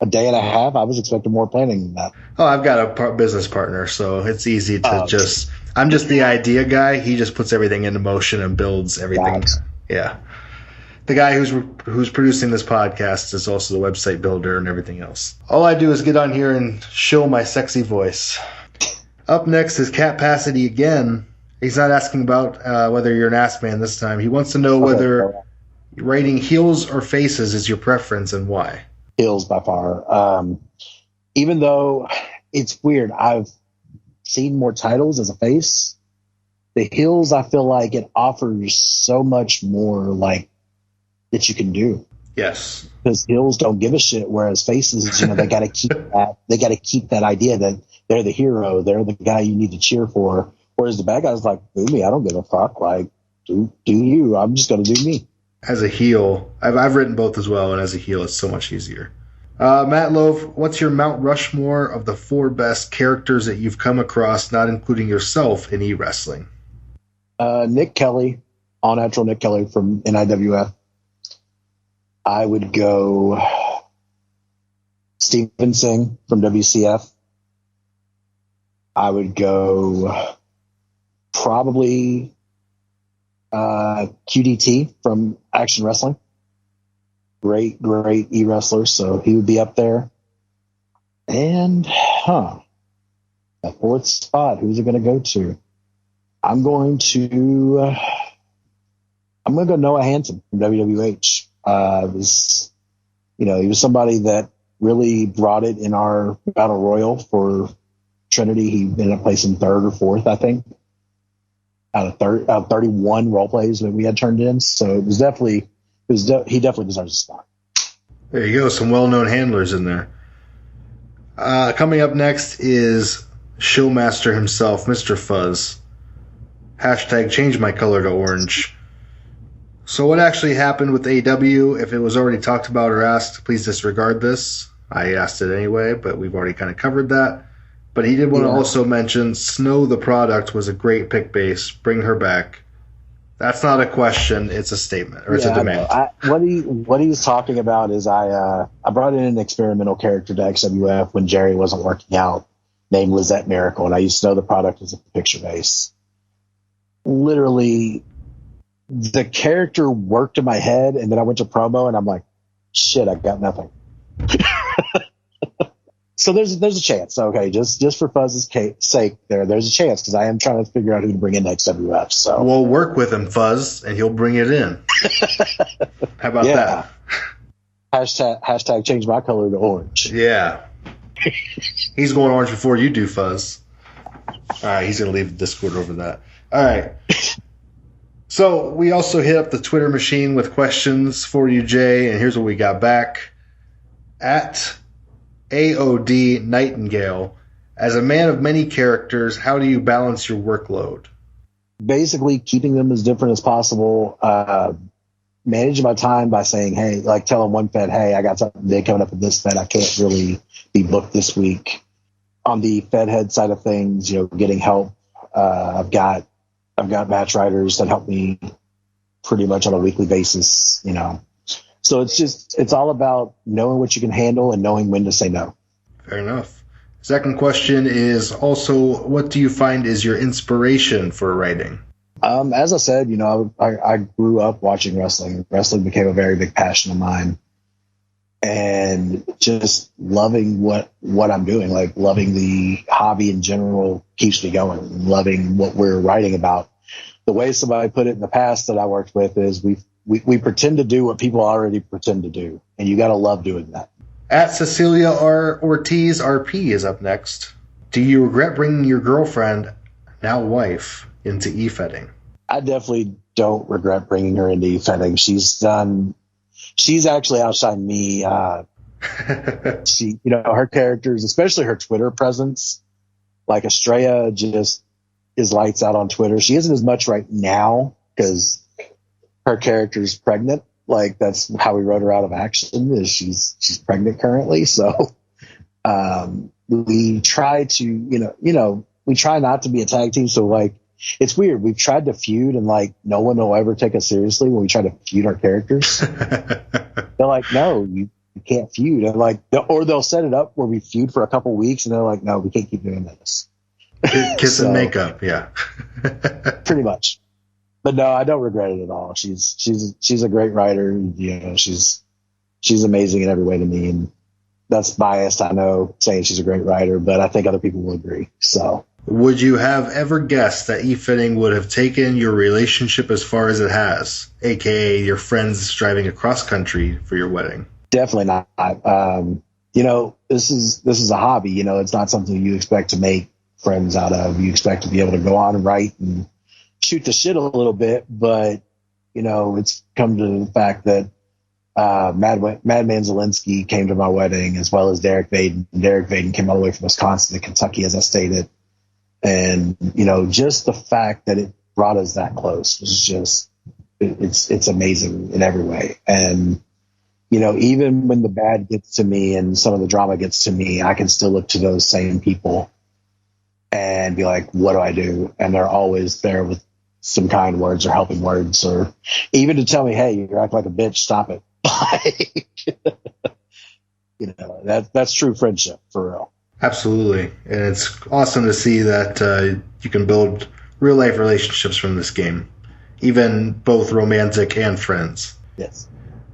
Speaker 6: A day and a half? I was expecting more planning than that.
Speaker 7: Oh, I've got a business partner, so it's easy to I'm just the idea guy. He just puts everything into motion and builds everything.
Speaker 6: Right.
Speaker 7: Yeah. The guy who's producing this podcast is also the website builder and everything else. All I do is get on here and show my sexy voice. Up next is Capacity again. He's not asking about whether you're an ass man this time. He wants to know whether writing heels or faces is your preference and why.
Speaker 6: Heels by far. Even though it's weird, I've seen more titles as a face. The heels, I feel like it offers so much more like that you can do.
Speaker 7: Yes.
Speaker 6: Because heels don't give a shit, whereas faces, they got to keep that. They got to keep that idea that they're the hero, they're the guy you need to cheer for. Whereas the bad guy's like, do me, I don't give a fuck. Like, do you? I'm just gonna do me.
Speaker 7: As a heel, I've written both as well, and as a heel, it's so much easier. Matt Loaf, what's your Mount Rushmore of the 4 best characters that you've come across, not including yourself, in e-wrestling?
Speaker 6: Nick Kelly, all natural Nick Kelly from NIWF. I would go Steven Singh from WCF. I would go probably QDT from Action Wrestling. Great e-wrestler, so he would be up there. And, that 4th spot, who's it going to go to? I'm going to go Noah Hansen from WWH. He was somebody that really brought it in our Battle Royal for Trinity. He ended up placing 3rd or 4th, I think, out of 31 role plays that we had turned in. So he definitely deserves a spot.
Speaker 7: There you go. Some well-known handlers in there. Coming up next is Showmaster himself, Mr. Fuzz. Hashtag change my color to orange. So what actually happened with AEW? If it was already talked about or asked, please disregard this. I asked it anyway, but we've already kind of covered that. But he did want to also mention Snow the Product was a great pick base. Bring her back. That's not a question. It's a statement, or it's a demand.
Speaker 6: What he's talking about is I brought in an experimental character to XWF when Jerry wasn't working out, named Lizette Miracle, and I used Snow the Product as a picture base. Literally, the character worked in my head, and then I went to promo, and I'm like, shit, I got nothing. So there's a chance. Okay, just for Fuzz's sake, there's a chance because I am trying to figure out who to bring in next WF. So
Speaker 7: we'll work with him, Fuzz, and he'll bring it in. How about that?
Speaker 6: Hashtag change my color to orange.
Speaker 7: Yeah. He's going orange before you do, Fuzz. All right, he's going to leave the Discord over that. All right. So we also hit up the Twitter machine with questions for you, Jay, and here's what we got back. At AOD Nightingale, as a man of many characters, how do you balance your workload?
Speaker 6: Basically, keeping them as different as possible. Managing my time by saying, hey, like telling one Fed, hey, I got something big coming up with this Fed. I can't really be booked this week. On the Fed head side of things, getting help. I've got match writers that help me pretty much on a weekly basis, So it's all about knowing what you can handle and knowing when to say no.
Speaker 7: Fair enough. Second question is also, what do you find is your inspiration for writing?
Speaker 6: As I said, I grew up watching wrestling. Wrestling became a very big passion of mine. And just loving what I'm doing, like loving the hobby in general keeps me going, and loving what we're writing about. The way somebody put it in the past that I worked with is we pretend to do what people already pretend to do. And you got to love doing that.
Speaker 7: At Cecilia R. Ortiz RP is up next. Do you regret bringing your girlfriend, now wife, into EFedding?
Speaker 6: I definitely don't regret bringing her into EFedding. She's actually outshined me. Her characters, especially her Twitter presence, like Estrella just is lights out on Twitter. She isn't as much right now because her character's pregnant. Like that's how we wrote her out of action is she's pregnant currently. So, we try to, we try not to be a tag team. So like, it's weird. We've tried to feud and like no one will ever take us seriously when we try to feud our characters. They're like, no, you can't feud. And like, or they'll set it up where we feud for a couple weeks and they're like, no, we can't keep doing this.
Speaker 7: Kiss and makeup. Yeah.
Speaker 6: Pretty much. But no, I don't regret it at all. She's a great writer. She's amazing in every way to me. And that's biased, I know, saying she's a great writer, but I think other people will agree. So.
Speaker 7: Would you have ever guessed that EFedding would have taken your relationship as far as it has, aka your friends driving across country for your wedding?
Speaker 6: Definitely not. This is a hobby. It's not something you expect to make friends out of. You expect to be able to go on and write and shoot the shit a little bit, but it's come to the fact that Madman Zelinsky came to my wedding as well as Derek Vaden. Derek Vaden came all the way from Wisconsin to Kentucky, as I stated. And, just the fact that it brought us that close was just, it's amazing in every way. And, even when the bad gets to me and some of the drama gets to me, I can still look to those same people and be like, what do I do? And they're always there with some kind words or helping words, or even to tell me, hey, you act like a bitch, stop it. That's true friendship for real.
Speaker 7: Absolutely. And it's awesome to see that you can build real life relationships from this game, even both romantic and friends.
Speaker 6: Yes.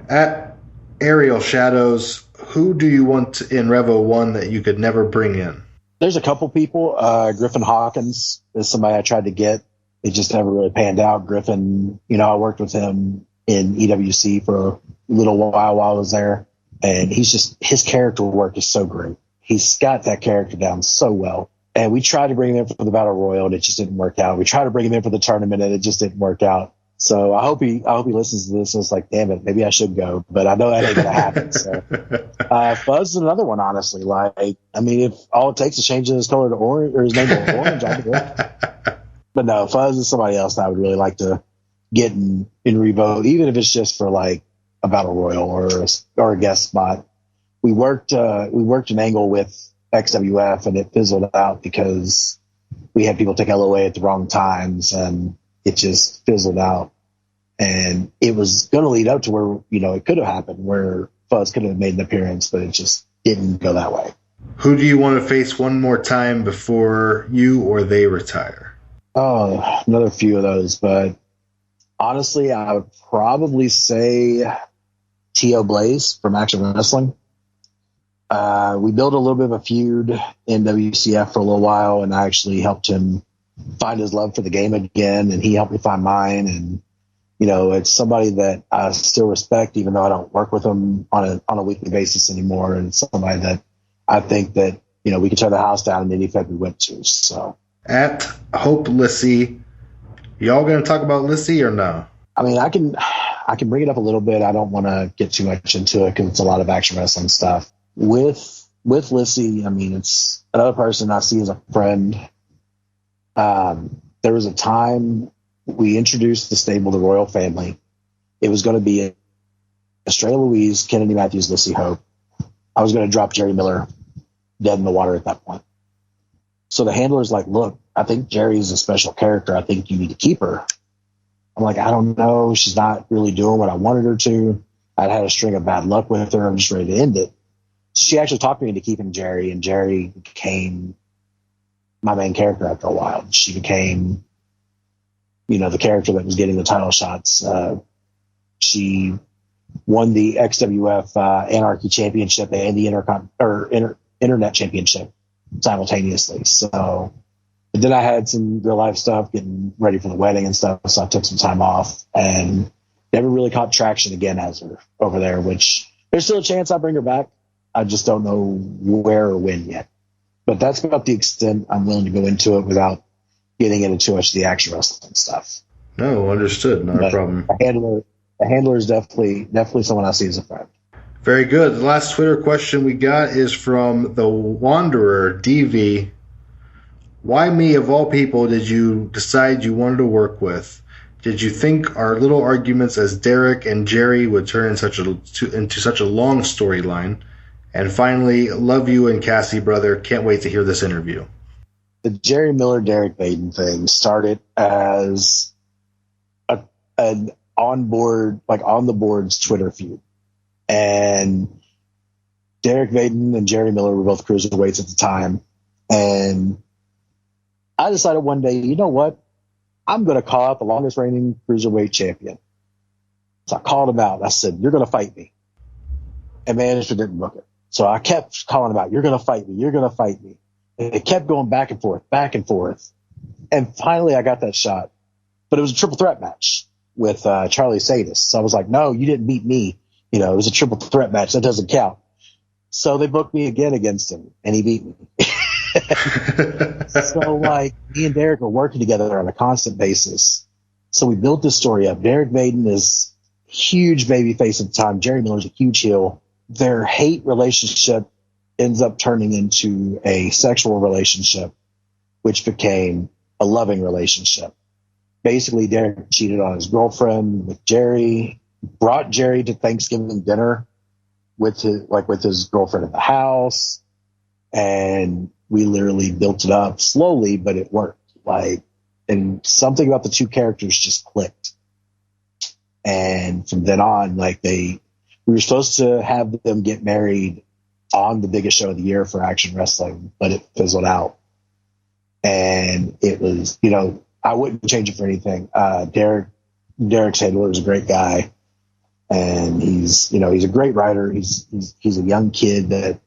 Speaker 7: At Aerial Shadows, who do you want in Revo 1 that you could never bring in?
Speaker 6: There's a couple people. Griffin Hawkins is somebody I tried to get. It just never really panned out. Griffin, I worked with him in EWC for a little while I was there. And his character work is so great. He's got that character down so well. And we tried to bring him in for the Battle Royal and it just didn't work out. We tried to bring him in for the tournament and it just didn't work out. So I hope he listens to this and it's like, damn it, maybe I should go. But I know that ain't going to happen. So Fuzz is another one, honestly. If all it takes is changing his color to orange or his name to orange, I'd do it. But no, Fuzz is somebody else that I would really like to get in Revo, even if it's just for like a Battle Royal or a guest spot. We worked an angle with XWF and it fizzled out because we had people take LOA at the wrong times and it just fizzled out. And it was going to lead up to where, it could have happened where Fuzz could have made an appearance, but it just didn't go that way.
Speaker 7: Who do you want to face one more time before you or they retire?
Speaker 6: Oh, another few of those, but honestly, I would probably say T.O. Blaze from Action Wrestling. We built a little bit of a feud in WCF for a little while, and I actually helped him find his love for the game again, and he helped me find mine. And, it's somebody that I still respect, even though I don't work with him on a weekly basis anymore. And it's somebody that I think that, we could tear the house down in any Fed we went to. So
Speaker 7: At Hope Lissy. Y'all gonna talk about Lissy or no?
Speaker 6: I mean, I can bring it up a little bit. I don't want to get too much into it because it's a lot of action wrestling stuff. With Lissy, I mean, it's another person I see as a friend. There was a time we introduced the stable, the Royal Family. It was going to be Estrella Louise, Kennedy Matthews, Lissy Hope. I was going to drop Jerry Miller dead in the water at that point. So the handler's like, look, I think Jerry's a special character. I think you need to keep her. I'm like, I don't know. She's not really doing what I wanted her to. I'd had a string of bad luck with her. I'm just ready to end it. She actually talked me into keeping Jerry, and Jerry became my main character after a while. She became, the character that was getting the title shots. She won the XWF Anarchy Championship and the Internet Championship simultaneously. So, but then I had some real life stuff, getting ready for the wedding and stuff. So I took some time off and never really caught traction again as her over there, which there's still a chance I bring her back. I just don't know where or when yet. But that's about the extent I'm willing to go into it without getting into too much of the action wrestling stuff.
Speaker 7: No, understood. Not a problem.
Speaker 6: A handler is definitely someone I see as a friend.
Speaker 7: Very good. The last Twitter question we got is from the Wanderer, DV. Why me, of all people, did you decide you wanted to work with? Did you think our little arguments as Derek and Jerry would turn into such a long storyline? And finally, love you and Cassie, brother. Can't wait to hear this interview.
Speaker 6: The Jerry Miller, Derek Baden thing started as an on the boards Twitter feud. And Derek Baden and Jerry Miller were both cruiserweights at the time. And I decided one day, you know what? I'm going to call out the longest reigning cruiserweight champion. So I called him out. I said, you're going to fight me. And management didn't book it. So I kept calling him out. You're going to fight me. You're going to fight me. And it kept going back and forth, back and forth. And finally I got that shot. But it was a triple threat match with Charlie Sadis. So I was like, no, you didn't beat me. It was a triple threat match. That doesn't count. So they booked me again against him, and he beat me. So, me and Derek were working together on a constant basis. So we built this story up. Derek Baden is a huge babyface at the time. Jerry Miller's a huge heel. Their hate relationship ends up turning into a sexual relationship, which became a loving relationship. Basically, Derek cheated on his girlfriend with Jerry, brought Jerry to Thanksgiving dinner with his girlfriend at the house. And we literally built it up slowly, but it worked. And something about the two characters just clicked. And from then on, we were supposed to have them get married on the biggest show of the year for action wrestling, but it fizzled out. And it was, I wouldn't change it for anything. Derek's handler is a great guy, and he's a great writer. He's a young kid that,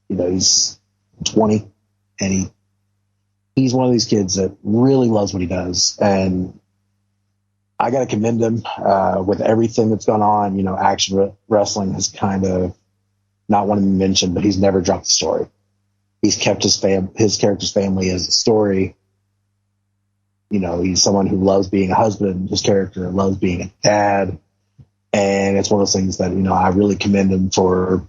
Speaker 6: he's 20, and he's one of these kids that really loves what he does. And I got to commend him with everything that's gone on. Action wrestling has kind of not wanted to mention, but he's never dropped the story. He's kept his character's family as a story. He's someone who loves being a husband. His character loves being a dad. And it's one of those things that, I really commend him for,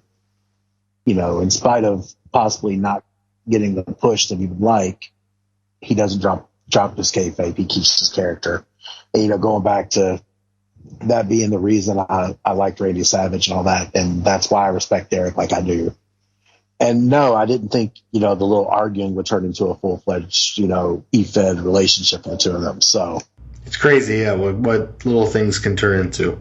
Speaker 6: in spite of possibly not getting the push that he would like, he doesn't drop his kayfabe. He keeps his character. And, going back to that being the reason I liked Randy Savage and all that. And that's why I respect Derek like I do. And no, I didn't think, the little arguing would turn into a full-fledged, EFed relationship for the two of them. So
Speaker 7: it's crazy, yeah, what little things can turn into.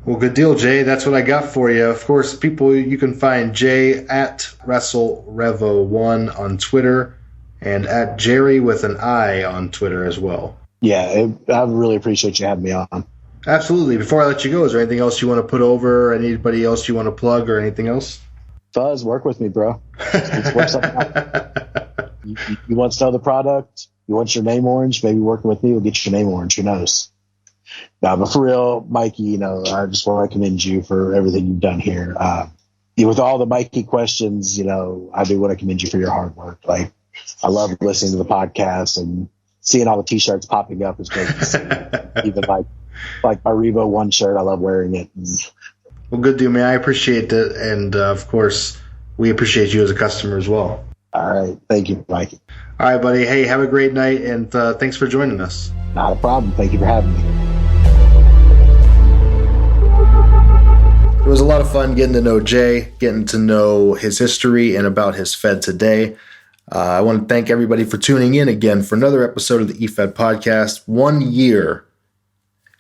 Speaker 7: Well, good deal, Jay. That's what I got for you. Of course, people, you can find Jay at WrestleRevo1 on Twitter and at Jerry with an I on Twitter as well.
Speaker 6: Yeah, I really appreciate you having me on.
Speaker 7: Absolutely. Before I let you go, is there anything else you want to put over, or anybody else you want to plug, or anything else?
Speaker 6: Fuzz, work with me, bro. Let's work something out. You want to sell the product? You want your name orange? Maybe working with me will get your name orange. Who knows? No, but for real, Mikey, I just want to commend you for everything you've done here. With all the Mikey questions, I do want to commend you for your hard work. I love listening to the podcast and seeing all the t-shirts popping up is great to see. Even like my Revo One shirt, I love wearing it.
Speaker 7: Well, good deal, man. I appreciate it. And of course, we appreciate you as a customer as well.
Speaker 6: All right. Thank you, Mikey.
Speaker 7: All right, buddy. Hey, have a great night. And thanks for joining us.
Speaker 6: Not a problem. Thank you for having me.
Speaker 1: It was a lot of fun getting to know Jay, getting to know his history and about his Fed today. I want to thank everybody for tuning in again for another episode of the EFed podcast. 1 year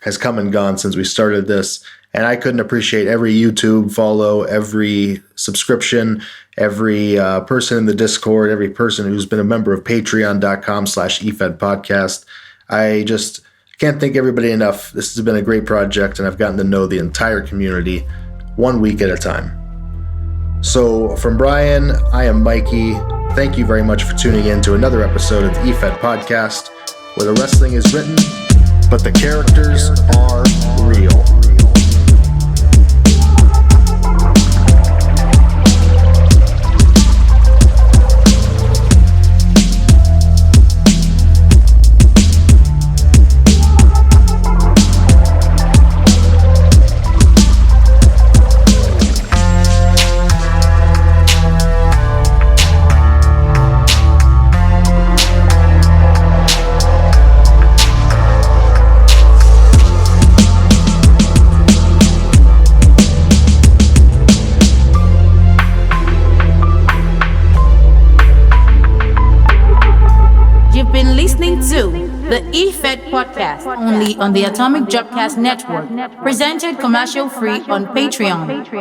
Speaker 1: has come and gone since we started this, and I couldn't appreciate every YouTube follow, every subscription, every person in the Discord, every person who's been a member of patreon.com/EFed podcast. I just can't thank everybody enough. This has been a great project, and I've gotten to know the entire community 1 week at a time. So from Brian, I am Mikey. Thank you very much for tuning in to another episode of the EFed podcast, where the wrestling is written, but the characters are real.
Speaker 8: The EFed podcast, only on the Atomic Jobcast Network, presented commercial free on Patreon.